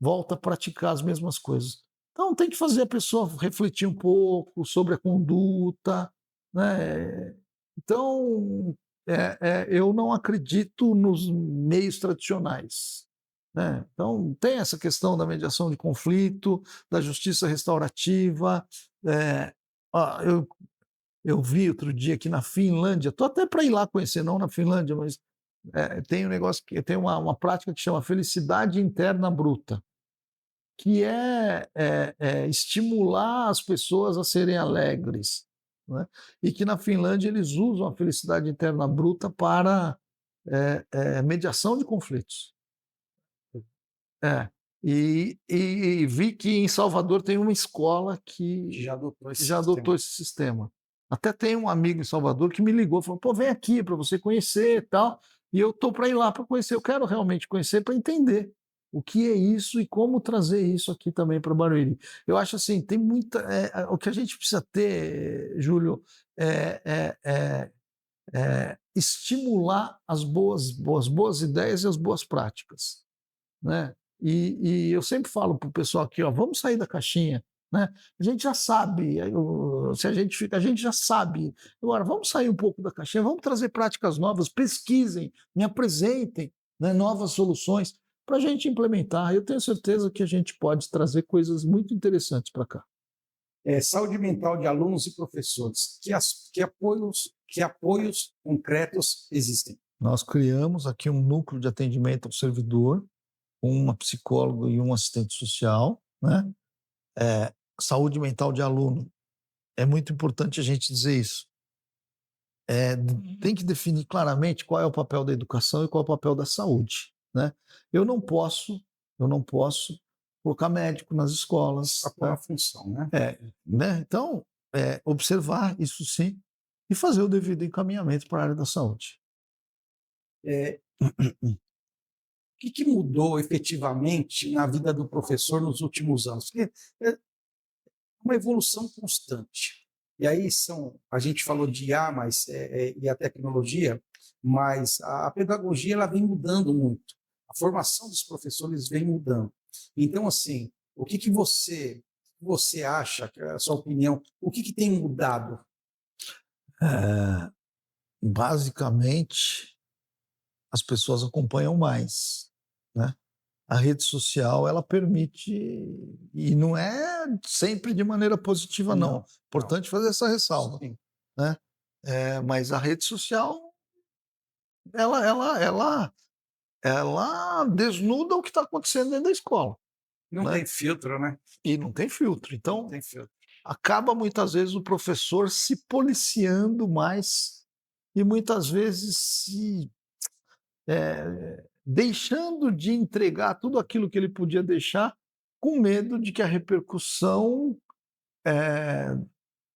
volta a praticar as mesmas coisas. Então tem que fazer a pessoa refletir um pouco sobre a conduta, né? Então eu não acredito nos meios tradicionais. Né? Então tem essa questão da mediação de conflito, da justiça restaurativa. Eu vi outro dia aqui na Finlândia, estou até para ir lá conhecer, não na Finlândia, mas tem um negócio que tem uma prática que chama felicidade interna bruta, que estimular as pessoas a serem alegres, né? E que na Finlândia eles usam a felicidade interna bruta para mediação de conflitos. É. E vi que em Salvador tem uma escola Que já adotou que esse já adotou sistema. esse sistema. Até tem um amigo em Salvador que me ligou, falou: pô, vem aqui para você conhecer e tal. E eu estou para ir lá para conhecer. Eu quero realmente conhecer para entender o que é isso e como trazer isso aqui também para Barueri. Eu acho assim, tem muita. O que a gente precisa ter, Júlio, estimular as boas ideias e as boas práticas, né? E eu sempre falo para o pessoal aqui, ó, vamos sair da caixinha, né? A gente já sabe, se a gente fica, a gente já sabe. Agora, vamos sair um pouco da caixinha, vamos trazer práticas novas, pesquisem, me apresentem, né, novas soluções para a gente implementar. Eu tenho certeza que a gente pode trazer coisas muito interessantes para cá. Saúde mental de alunos e professores. Que apoios concretos existem? Nós criamos aqui um núcleo de atendimento ao servidor, com uma psicóloga e um assistente social, né? Saúde mental de aluno. É muito importante a gente dizer isso. Tem que definir claramente qual é o papel da educação e qual é o papel da saúde, né? Eu não posso colocar médico nas escolas. Só por uma função, né? Né? Então, observar isso sim e fazer o devido encaminhamento para a área da saúde. O que mudou efetivamente na vida do professor nos últimos anos? Porque é uma evolução constante. E aí a gente falou de IA, e a tecnologia, mas a pedagogia ela vem mudando muito. A formação dos professores vem mudando. Então, assim, o que você acha, que é a sua opinião, o que tem mudado? Basicamente, as pessoas acompanham mais, né? A rede social, ela permite, e não é sempre de maneira positiva, não. Importante fazer essa ressalva, Sim. né? Mas a rede social, ela desnuda o que está acontecendo dentro da escola. Não né? tem filtro, né? E não tem filtro. Então, Não tem filtro. acaba muitas vezes o professor se policiando mais e muitas vezes deixando de entregar tudo aquilo que ele podia deixar, com medo de que a repercussão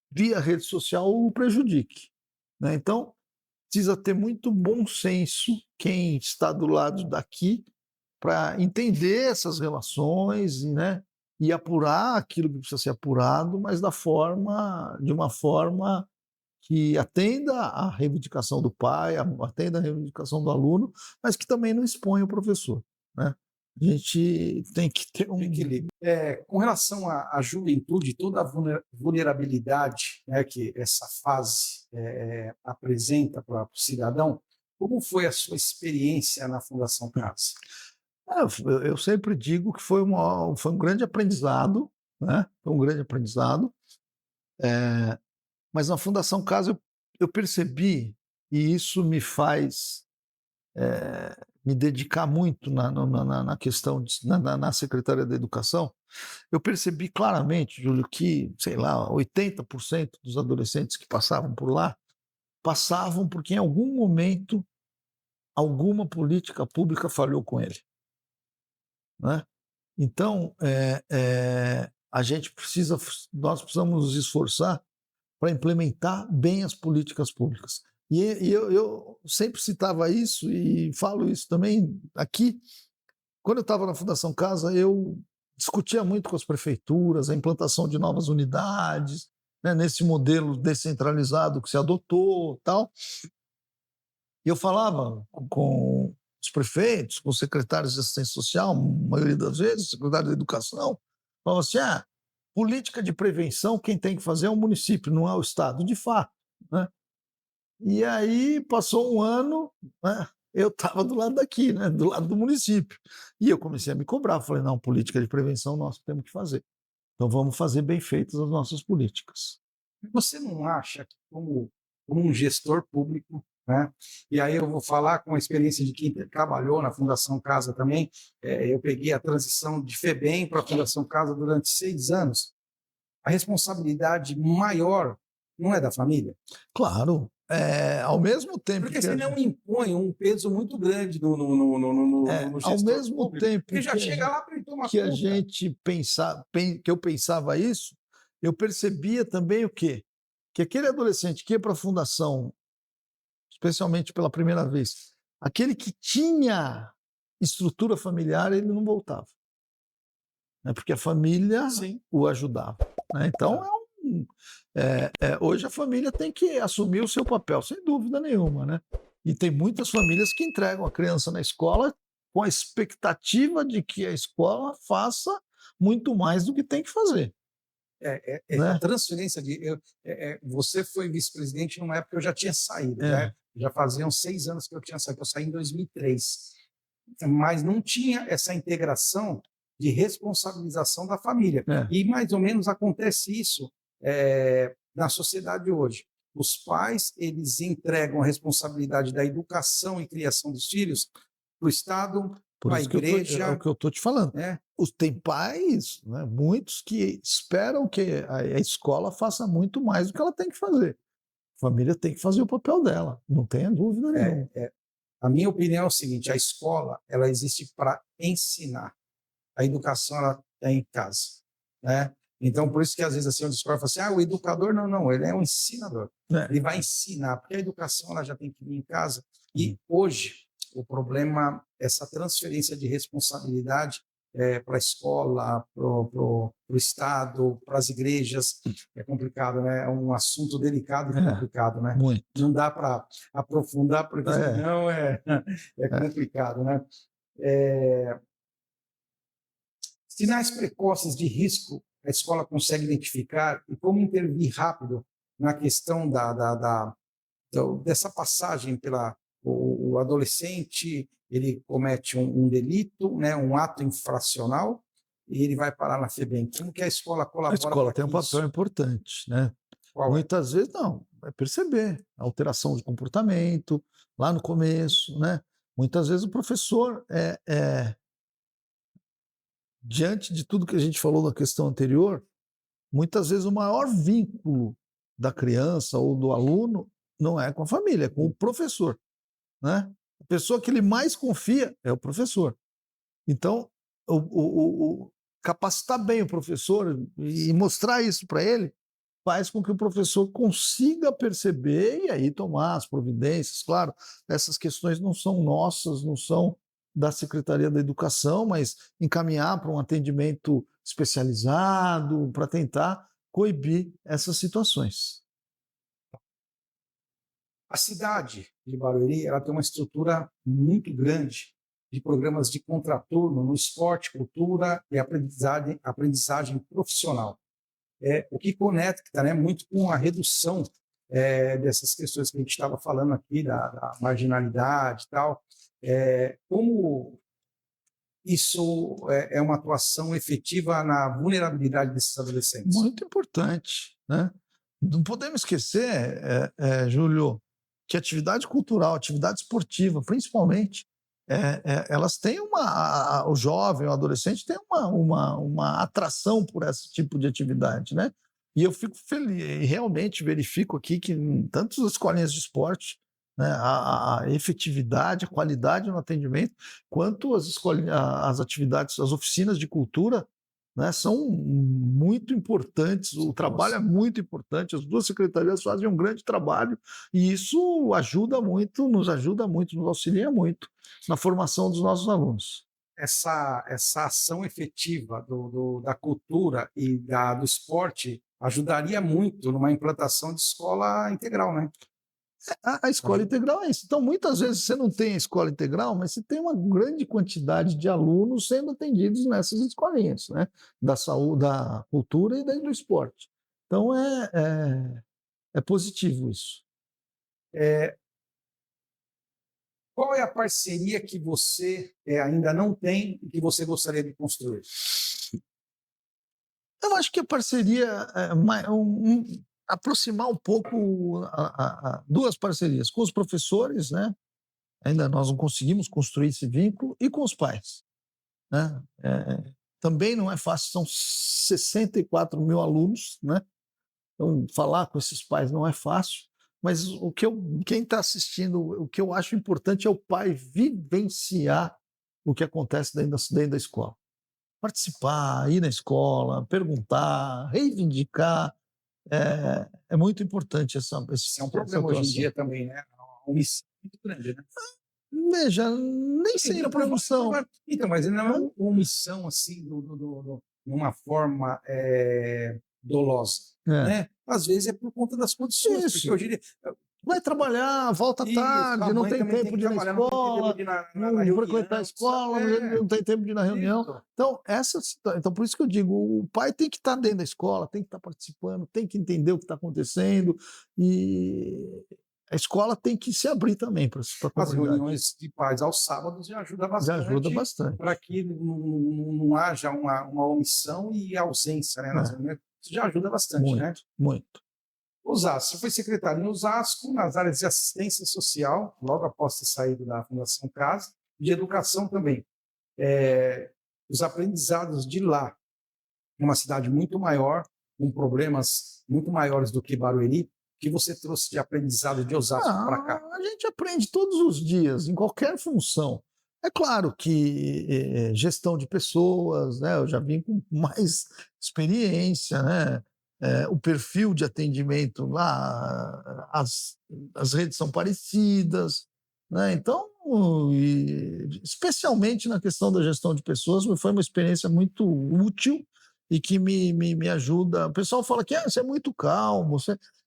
via rede social o prejudique, né? Então, precisa ter muito bom senso quem está do lado daqui para entender essas relações, né? E apurar aquilo que precisa ser apurado, mas de uma forma que atenda à reivindicação do pai, atenda à reivindicação do aluno, mas que também não expõe o professor, né? A gente tem que ter um equilíbrio. Com relação à juventude, toda a vulnerabilidade, né, que essa fase apresenta para o cidadão, como foi a sua experiência na Fundação CAS? Eu sempre digo que foi um grande aprendizado, né? Foi um grande aprendizado. Mas na Fundação Casa eu percebi, e isso me faz me dedicar muito na questão na Secretaria da Educação, eu percebi claramente, Júlio, que, sei lá, 80% dos adolescentes que passavam por lá passavam porque em algum momento alguma política pública falhou com ele, né? Então, nós precisamos nos esforçar para implementar bem as políticas públicas. E eu sempre citava isso e falo isso também aqui. Quando eu estava na Fundação Casa, eu discutia muito com as prefeituras a implantação de novas unidades, né, nesse modelo descentralizado que se adotou, tal. E eu falava com os prefeitos, com os secretários de assistência social, a maioria das vezes, secretário de educação, falava assim: política de prevenção, quem tem que fazer é o município, não é o Estado, de fato, né? E aí passou um ano, né, eu estava do lado daqui, né, do lado do município. E eu comecei a me cobrar, falei, não, política de prevenção nós temos que fazer. Então vamos fazer bem feitas as nossas políticas. Você não acha que, como um gestor público, né? E aí eu vou falar com a experiência de quem trabalhou na Fundação Casa também. Eu peguei a transição de FEBEM para a Fundação Casa durante 6 anos. A responsabilidade maior não é da família? Claro, ao mesmo tempo Porque que a senão gente, impõe um peso muito grande no ao gestor mesmo público, tempo que já chega lá para ele tomar que a conta. gente que eu pensava isso, eu percebia também o quê? Que aquele adolescente que ia para a fundação, especialmente pela primeira vez, aquele que tinha estrutura familiar, ele não voltava, né? Porque a família Sim. o ajudava, né? Então, hoje a família tem que assumir o seu papel, sem dúvida nenhuma, né? E tem muitas famílias que entregam a criança na escola com a expectativa de que a escola faça muito mais do que tem que fazer, A né? transferência você foi vice-presidente numa época que eu já tinha saído, né? É, Já faziam 6 anos que eu tinha saído, eu saí em 2003. Mas não tinha essa integração de responsabilização da família. é, E mais ou menos acontece isso na sociedade hoje. Os pais, eles entregam a responsabilidade da educação e criação dos filhos para o Estado, por para a isso que é o igreja, que eu estou te falando. né? Tem pais, né, muitos que esperam que a escola faça muito mais do que ela tem que fazer. A família tem que fazer o papel dela, não tenha dúvida nenhuma. A minha opinião é o seguinte: a escola, ela existe para ensinar. A educação, ela é em casa, né? Então, por isso que às vezes assim, o discurso fala assim, o educador não, ele é um ensinador. É. Ele vai ensinar, porque a educação ela já tem que vir em casa. Uhum. E hoje, o problema, essa transferência de responsabilidade para a escola, para o Estado, para as igrejas, é complicado, né? É um assunto delicado e complicado, né? Muito. Não dá para aprofundar, porque senão é complicado, né? Sinais precoces de risco a escola consegue identificar e como intervir rápido na questão dessa passagem pela o adolescente, ele comete um delito, né, um ato infracional, e ele vai parar na FEBEM. Como que a escola A colabora escola para tem um que papel isso? importante, né? Qual é? Muitas vezes não, vai perceber a alteração de comportamento lá no começo, né? Muitas vezes o professor diante de tudo que a gente falou na questão anterior, muitas vezes o maior vínculo da criança ou do aluno não é com a família, é com o professor, né? A pessoa que ele mais confia é o professor. Então, capacitar bem o professor e mostrar isso para ele faz com que o professor consiga perceber e aí tomar as providências. Claro, essas questões não são nossas, não são da Secretaria da Educação, mas encaminhar para um atendimento especializado para tentar coibir essas situações. A cidade de Barueri, ela tem uma estrutura muito grande de programas de contraturno no esporte, cultura e aprendizagem profissional. O que conecta, né, muito com a redução dessas questões que a gente estava falando aqui, da marginalidade e tal. Como isso é uma atuação efetiva na vulnerabilidade desses adolescentes? Muito importante, né? Não podemos esquecer, Júlio, que atividade cultural, atividade esportiva, principalmente, elas têm o jovem, o adolescente tem uma atração por esse tipo de atividade, né? E eu fico feliz, e realmente verifico aqui que em tantas escolinhas de esporte, né, a efetividade, a qualidade no atendimento, quanto as atividades, as oficinas de cultura, né, são muito importantes, o trabalho é muito importante, as duas secretarias fazem um grande trabalho e isso ajuda muito, nos auxilia muito na formação dos nossos alunos. Essa ação efetiva da cultura e do esporte ajudaria muito numa implantação de escola integral, né? A escola integral é isso. Então, muitas vezes você não tem a escola integral, mas você tem uma grande quantidade de alunos sendo atendidos nessas escolinhas, né? Da saúde, da cultura e do esporte. Então, é positivo isso. Qual é a parceria que você ainda não tem e que você gostaria de construir? Eu acho que a parceria, aproximar um pouco duas parcerias, com os professores, né? Ainda nós não conseguimos construir esse vínculo, e com os pais, né? Também não é fácil, são 64 mil alunos, né? Então, falar com esses pais não é fácil, mas quem está assistindo, o que eu acho importante é o pai vivenciar o que acontece dentro da escola. Participar, ir na escola, perguntar, reivindicar, é muito importante essa Isso é um problema hoje em dia também, né? Uma omissão muito grande, né? Veja, nem sempre a função. Então, mas não é uma omissão assim, de uma forma dolosa, né? Às vezes é por conta das condições, Isso. porque hoje em dia... Vai trabalhar, volta tarde, não tem tempo de ir na escola, não frequentar a escola, não tem tempo de ir na reunião. Então, por isso que eu digo, o pai tem que estar dentro da escola, tem que estar participando, tem que entender o que está acontecendo, e a escola tem que se abrir também para a comunidade. As reuniões de pais aos sábados já ajuda bastante. Já ajuda bastante. Para que não haja uma omissão e ausência, né, nas reuniões. Isso já ajuda bastante, muito, né? Muito. Osasco, você foi secretário em Osasco, nas áreas de assistência social, logo após ter saído da Fundação Casa, e de educação também. Os aprendizados de lá, uma cidade muito maior, com problemas muito maiores do que Barueri, que você trouxe de aprendizado de Osasco para cá? A gente aprende todos os dias, em qualquer função. É claro que gestão de pessoas, né, eu já vim com mais experiência, né? O perfil de atendimento lá, as redes são parecidas, né? Então, especialmente na questão da gestão de pessoas, foi uma experiência muito útil e que me ajuda. O pessoal fala que você é muito calmo,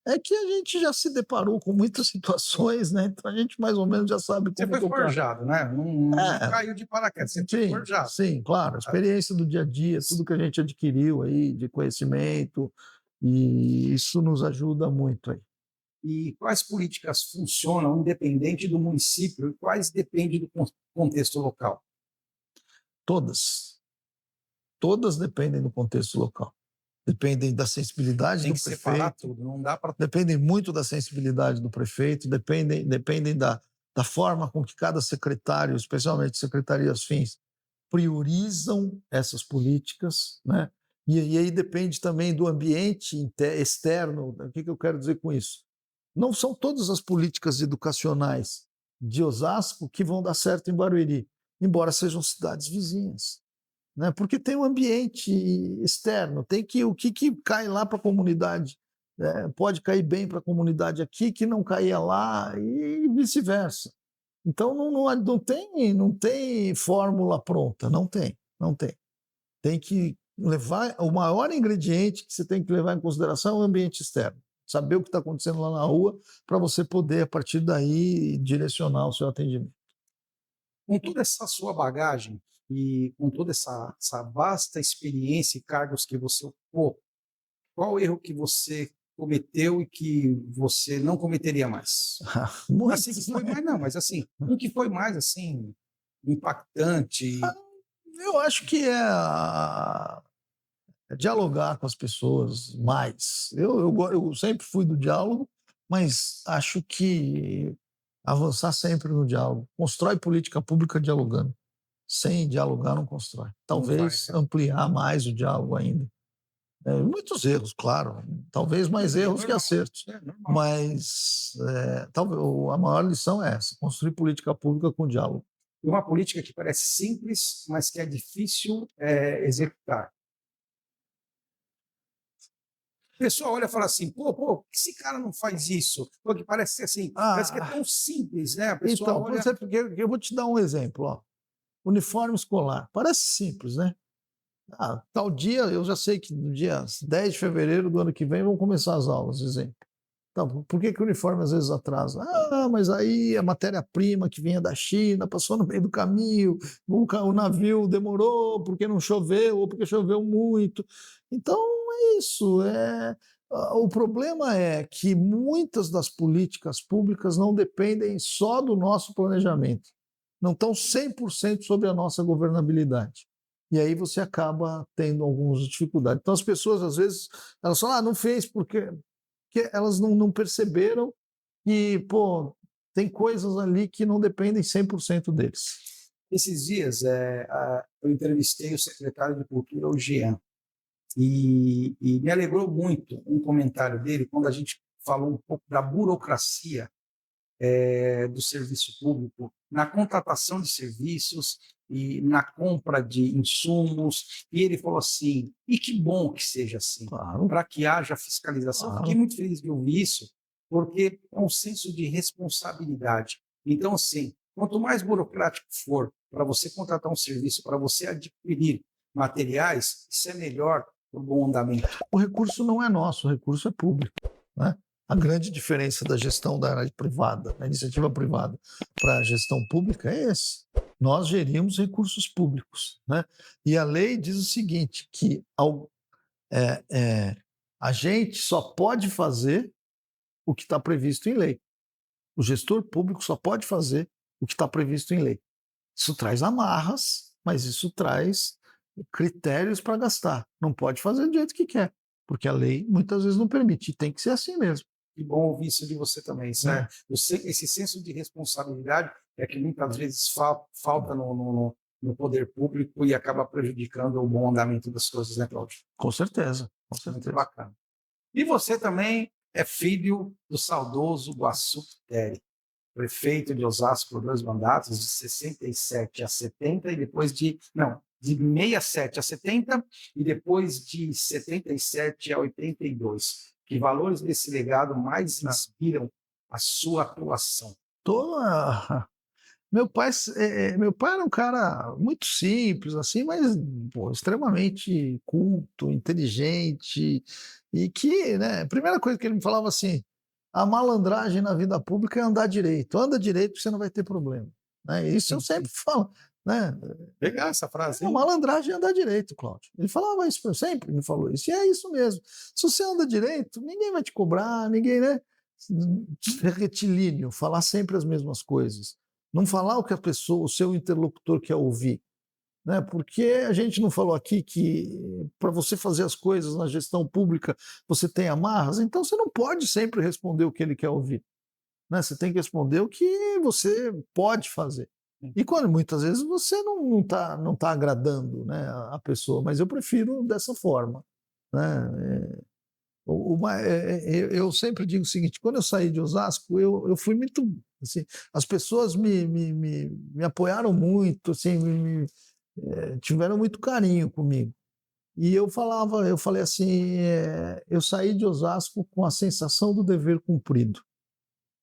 é que a gente já se deparou com muitas situações, né? Então a gente mais ou menos já sabe como tocar. Você foi forjado, né? Não caiu de paraquedas, você foi forjado. Sim, claro. A experiência do dia a dia, tudo que a gente adquiriu aí de conhecimento, e isso nos ajuda muito aí. E quais políticas funcionam independente do município e quais dependem do contexto local? Todas. Todas dependem do contexto local. Dependem da sensibilidade do prefeito. Tem que separar tudo, não dá para... Dependem muito da sensibilidade do prefeito, dependem da forma com que cada secretário, especialmente secretarias fins, priorizam essas políticas, né? E aí depende também do ambiente externo. O que eu quero dizer com isso? Não são todas as políticas educacionais de Osasco que vão dar certo em Barueri, embora sejam cidades vizinhas, né? Porque tem um ambiente externo, tem o que cai lá para a comunidade, pode cair bem para a comunidade aqui, que não caía lá, e vice-versa. Então não tem fórmula pronta, não tem. Tem que levar, o maior ingrediente que você tem que levar em consideração é o ambiente externo. Saber o que está acontecendo lá na rua, para você poder, a partir daí, direcionar o seu atendimento. Com toda essa sua bagagem e com toda essa vasta experiência e cargos que você ocupou, qual o erro que você cometeu e que você não cometeria mais? Muitos, assim, que foi mais, não, mas assim, o que foi mais assim impactante? Eu acho que é dialogar com as pessoas mais. Eu sempre fui do diálogo, mas acho que avançar sempre no diálogo. Constrói política pública dialogando. Sem dialogar não constrói. Talvez ampliar mais o diálogo ainda. Muitos erros, claro. Talvez mais erros que acertos. Mas talvez a maior lição é essa: construir política pública com diálogo. E uma política que parece simples, mas que é difícil executar. O pessoal olha e fala assim, pô, esse cara não faz isso? Porque parece assim, parece que é tão simples, né? A pessoa então, olha... eu vou te dar um exemplo. Ó. Uniforme escolar. Parece simples, né? Tal dia, eu já sei que no dia 10 de fevereiro do ano que vem vão começar as aulas, exemplo. Então, por que o uniforme às vezes atrasa? Mas aí a matéria-prima que vinha da China passou no meio do caminho, o navio demorou porque não choveu ou porque choveu muito. Então, é isso. O problema é que muitas das políticas públicas não dependem só do nosso planejamento. Não estão 100% sobre a nossa governabilidade. E aí você acaba tendo algumas dificuldades. Então, as pessoas, às vezes, elas falam, não fez porque porque elas não perceberam que, pô, tem coisas ali que não dependem 100% deles. Esses dias eu entrevistei o secretário de Cultura, o Jean, e me alegrou muito um comentário dele quando a gente falou um pouco da burocracia do serviço público, na contratação de serviços e na compra de insumos. E ele falou assim: e que bom que seja assim, Claro, para que haja fiscalização. Fiquei claro. muito feliz de ouvir isso, porque é um senso de responsabilidade. Então, assim, quanto mais burocrático for para você contratar um serviço, para você adquirir materiais, isso é melhor para o bom andamento. O recurso não é nosso, o recurso é público, né? A grande diferença da gestão da área privada, da iniciativa privada, para a gestão pública é esse. Nós gerimos recursos públicos, né? E a lei diz o seguinte, que a gente só pode fazer o que está previsto em lei. O gestor público só pode fazer o que está previsto em lei. Isso traz amarras, mas isso traz critérios para gastar. Não pode fazer do jeito que quer, porque a lei muitas vezes não permite, e tem que ser assim mesmo. Que bom ouvir isso de você também, certo? Esse senso de responsabilidade é que muitas vezes falta no poder público e acaba prejudicando o bom andamento das coisas, né, Cláudio? Com certeza, com Muito certeza. bacana. E você também é filho do saudoso Guaçu Quitério, prefeito de Osasco por 2 mandatos, de 67 a 70, e depois de 67 a 70, e depois de 77 a 82. Que valores desse legado mais inspiram a sua atuação? Meu pai era um cara muito simples, assim, mas pô, extremamente culto, inteligente, e que, né, a primeira coisa que ele me falava assim, a malandragem na vida pública é andar direito. Anda direito que você não vai ter problema. Né? Isso eu sempre falo. Né? Legal essa frase, A hein? malandragem é andar direito, Cláudio. Ele falava isso, sempre me falou isso. E é isso mesmo. Se você anda direito, ninguém vai te cobrar, ninguém, né? É retilíneo, falar sempre as mesmas coisas. Não falar o que a pessoa, o seu interlocutor quer ouvir. Né? Porque a gente não falou aqui que para você fazer as coisas na gestão pública você tem amarras, então você não pode sempre responder o que ele quer ouvir. Né? Você tem que responder o que você pode fazer. E quando muitas vezes você não tá agradando, né, a pessoa, mas eu prefiro dessa forma. Né? Eu sempre digo o seguinte: quando eu saí de Osasco, eu fui muito. Assim, as pessoas me apoiaram muito, assim, tiveram muito carinho comigo. E eu falei assim: eu saí de Osasco com a sensação do dever cumprido,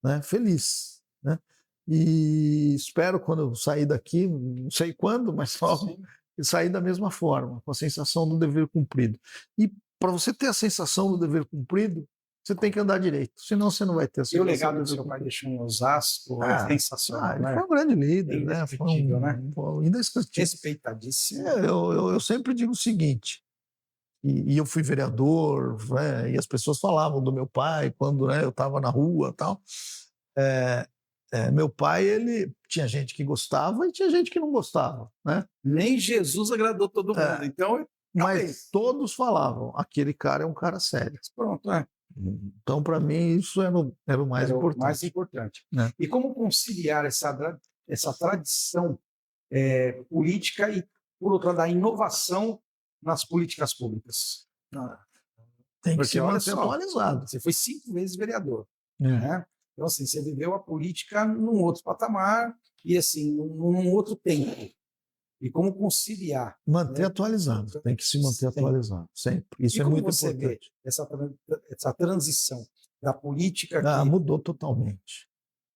né? Feliz. Né? E espero, quando eu sair daqui, não sei quando, mas sair da mesma forma, com a sensação do dever cumprido. E para você ter a sensação do dever cumprido, você tem que andar direito, senão você não vai ter a sensação. E o legado que seu pai deixou em Osasco é sensacional, ele né? foi um grande líder, É né? indescritível, né? Indescritível. Respeitadíssimo. Eu sempre digo o seguinte, e eu fui vereador, né, e as pessoas falavam do meu pai quando, né, eu estava na rua, tal. Meu pai, ele tinha gente que gostava e tinha gente que não gostava, né? Nem Jesus agradou todo mundo, então mas todos falavam, aquele cara é um cara sério. Pronto, Então, para mim, isso era o mais importante. Mais importante. Né? E como conciliar essa tradição política e, por outro lado, a inovação nas políticas públicas? Tem que se manter atualizado. Você foi 5 vezes vereador. Né? Então, assim, você viveu a política num outro patamar e, assim, num outro tempo. E como conciliar? Manter atualizado, tem que se manter atualizado, sempre. Isso é muito importante. E como você vê essa transição da política mudou totalmente.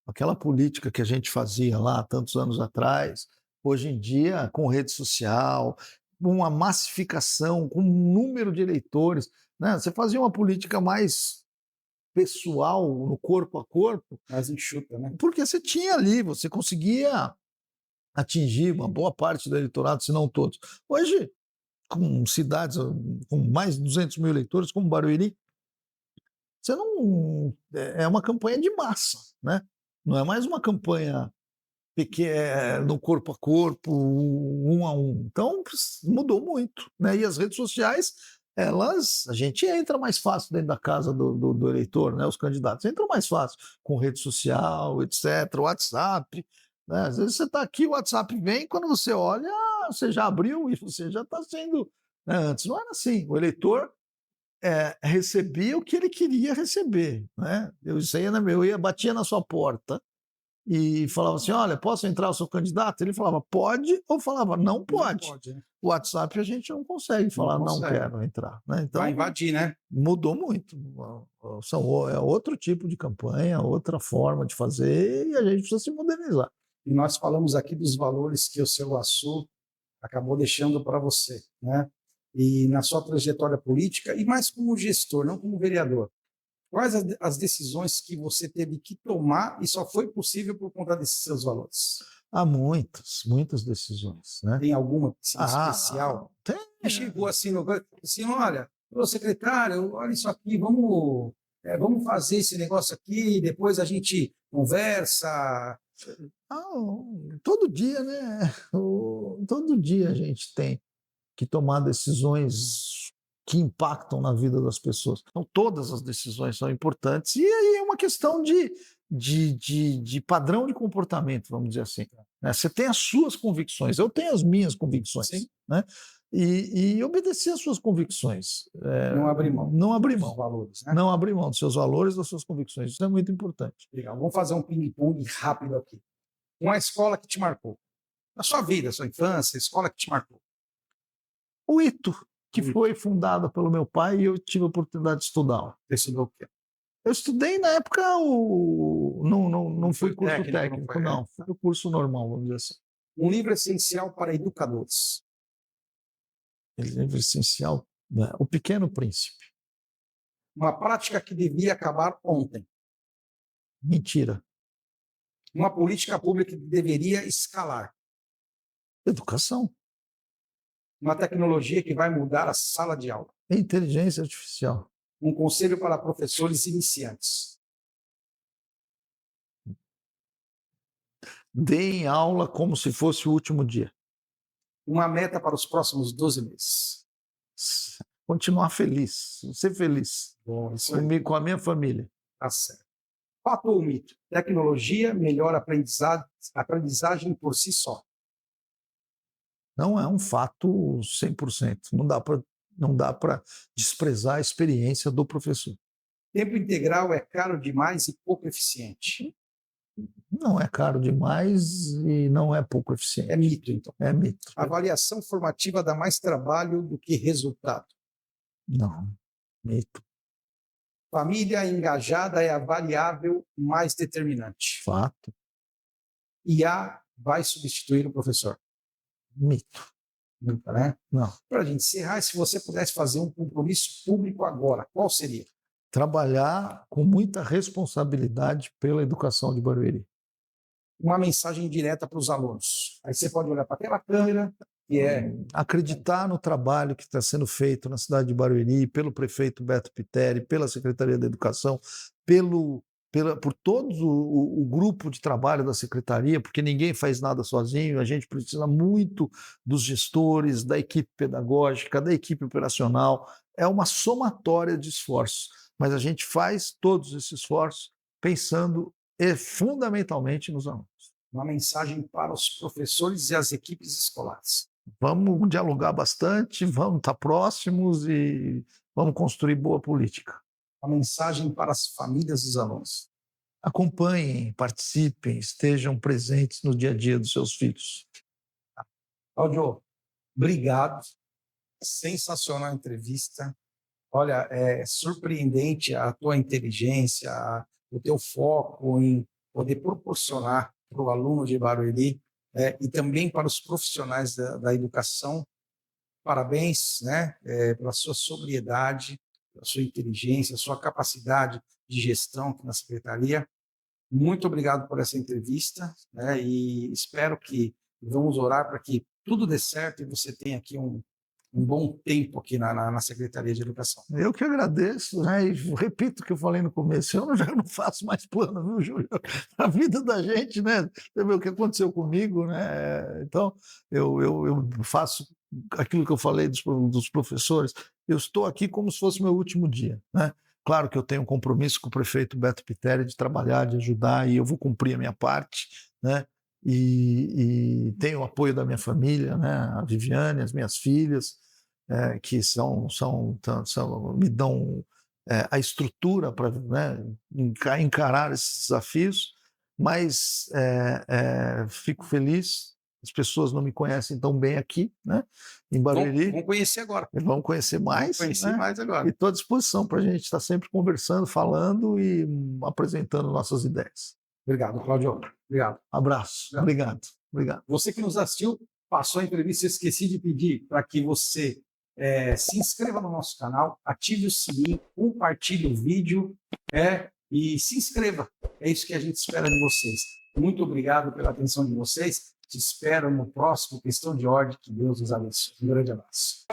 Aquela política que a gente fazia lá tantos anos atrás, hoje em dia, com rede social, uma massificação, com um número de eleitores, né? Você fazia uma política mais pessoal, no corpo a corpo. Mais enxuta, né? Porque você tinha ali, você conseguia atingir uma boa parte do eleitorado, se não todos. Hoje, com cidades com mais de 200 mil eleitores, como Barueri, você não é uma campanha de massa, né? Não é mais uma campanha pequena, no corpo a corpo, um a um. Então, mudou muito. Né? E as redes sociais a gente entra mais fácil dentro da casa do eleitor, né? Os candidatos entram mais fácil com rede social, etc., WhatsApp, né? Às vezes você está aqui, o WhatsApp vem, quando você olha, você já abriu e você já está sendo, né? Antes não era assim, o eleitor recebia o que ele queria receber, né? Batia na sua porta e falava assim: olha, posso entrar, eu sou candidato? Ele falava, pode, ou falava, não Não pode. pode, né? O WhatsApp a gente não consegue falar, não consegue. quero entrar, né? Vai Então, invadir, né? mudou muito. É outro tipo de campanha, outra forma de fazer, e a gente precisa se modernizar. E nós falamos aqui dos valores que o seu Açu acabou deixando para você, né? E na sua trajetória política, e mais como gestor, não como vereador. Quais as decisões que você teve que tomar e só foi possível por conta desses seus valores? Há muitas decisões, né? Tem alguma assim, especial? Tem. Que chegou assim, assim, olha, ô secretário, olha isso aqui, vamos fazer esse negócio aqui, depois a gente conversa. Todo dia, né? Todo dia a gente tem que tomar decisões que impactam na vida das pessoas. Então, todas as decisões são importantes, e aí é uma questão de padrão de comportamento, vamos dizer assim. Né? Você tem as suas convicções, eu tenho as minhas convicções. Sim. Né? E obedecer às suas convicções. Não abrir mão. Não abrir mão. Dos valores, né? Não abrir mão dos seus valores, das suas convicções. Isso é muito importante. Legal. Vamos fazer um ping-pong rápido aqui. Uma escola que te marcou. Na sua vida, sua infância, a escola que te marcou. O ITO, que foi fundada pelo meu pai, e eu tive a oportunidade de estudar lá. Você estudou o quê? Eu estudei na época, não fui curso técnico, não. Foi o curso normal, vamos dizer assim. Um livro essencial para educadores. Livro essencial, né? O Pequeno Príncipe. Uma prática que devia acabar ontem. Mentira. Uma política pública que deveria escalar. Educação. Uma tecnologia que vai mudar a sala de aula. Inteligência artificial. Um conselho para professores iniciantes. Deem aula como se fosse o último dia. Uma meta para os próximos 12 meses. Continuar feliz, ser feliz. Bom, isso comigo, com a minha família. Tá certo. Fato ou mito? Tecnologia melhora a aprendizagem por si só. Não é um fato 100%. Não dá para desprezar a experiência do professor. Tempo integral é caro demais e pouco eficiente. Não é caro demais e não é pouco eficiente. É mito, então. É mito. Avaliação formativa dá mais trabalho do que resultado. Não, mito. Família engajada é a variável mais determinante. Fato. IA vai substituir o professor. Mito. Nunca, né? Não. Para a gente encerrar, se você pudesse fazer um compromisso público agora, qual seria? Trabalhar com muita responsabilidade pela educação de Barueri. Uma mensagem direta para os alunos. Aí você pode olhar para aquela câmera e acreditar no trabalho que está sendo feito na cidade de Barueri pelo prefeito Beto Piteri, pela Secretaria da Educação, por todo o grupo de trabalho da Secretaria, porque ninguém faz nada sozinho, a gente precisa muito dos gestores, da equipe pedagógica, da equipe operacional, é uma somatória de esforços, mas a gente faz todos esses esforços pensando fundamentalmente nos alunos. Uma mensagem para os professores e as equipes escolares. Vamos dialogar bastante, vamos estar próximos e vamos construir boa política. Uma mensagem para as famílias dos alunos. Acompanhem, participem, estejam presentes no dia a dia dos seus filhos. Cláudio, obrigado. Sensacional a entrevista. Olha, é surpreendente a tua inteligência, o teu foco em poder proporcionar para o aluno de Barueri e também para os profissionais da educação. Parabéns, né, pela sua sobriedade, pela sua inteligência, sua capacidade de gestão aqui na Secretaria. Muito obrigado por essa entrevista, né, e espero que vamos orar para que tudo dê certo e você tenha aqui um bom tempo aqui na Secretaria de Educação. Eu que agradeço, né? E repito o que eu falei no começo, eu já não faço mais plano, viu, Júlio? A vida da gente, né? Você vê o que aconteceu comigo, né? Então, eu faço aquilo que eu falei dos professores, eu estou aqui como se fosse meu último dia, né? Claro que eu tenho um compromisso com o prefeito Beto Pitteri de trabalhar, de ajudar, e eu vou cumprir a minha parte, né? E tenho o apoio da minha família, né? A Viviane, as minhas filhas, que me dão a estrutura para, né, encarar esses desafios, mas fico feliz. As pessoas não me conhecem tão bem aqui, né, em Barueri. Vão conhecer agora. Vão conhecer mais. Vão conhecer né? mais agora. E estou à disposição para a gente estar sempre conversando, falando e apresentando nossas ideias. Obrigado, Cláudio. Obrigado. Abraço. Obrigado. Você que nos assistiu, passou a entrevista, eu esqueci de pedir para que você se inscreva no nosso canal, ative o sininho, compartilhe o vídeo e se inscreva. É isso que a gente espera de vocês. Muito obrigado pela atenção de vocês. Te espero no próximo Questão de Ordem. Que Deus os abençoe. Um grande abraço.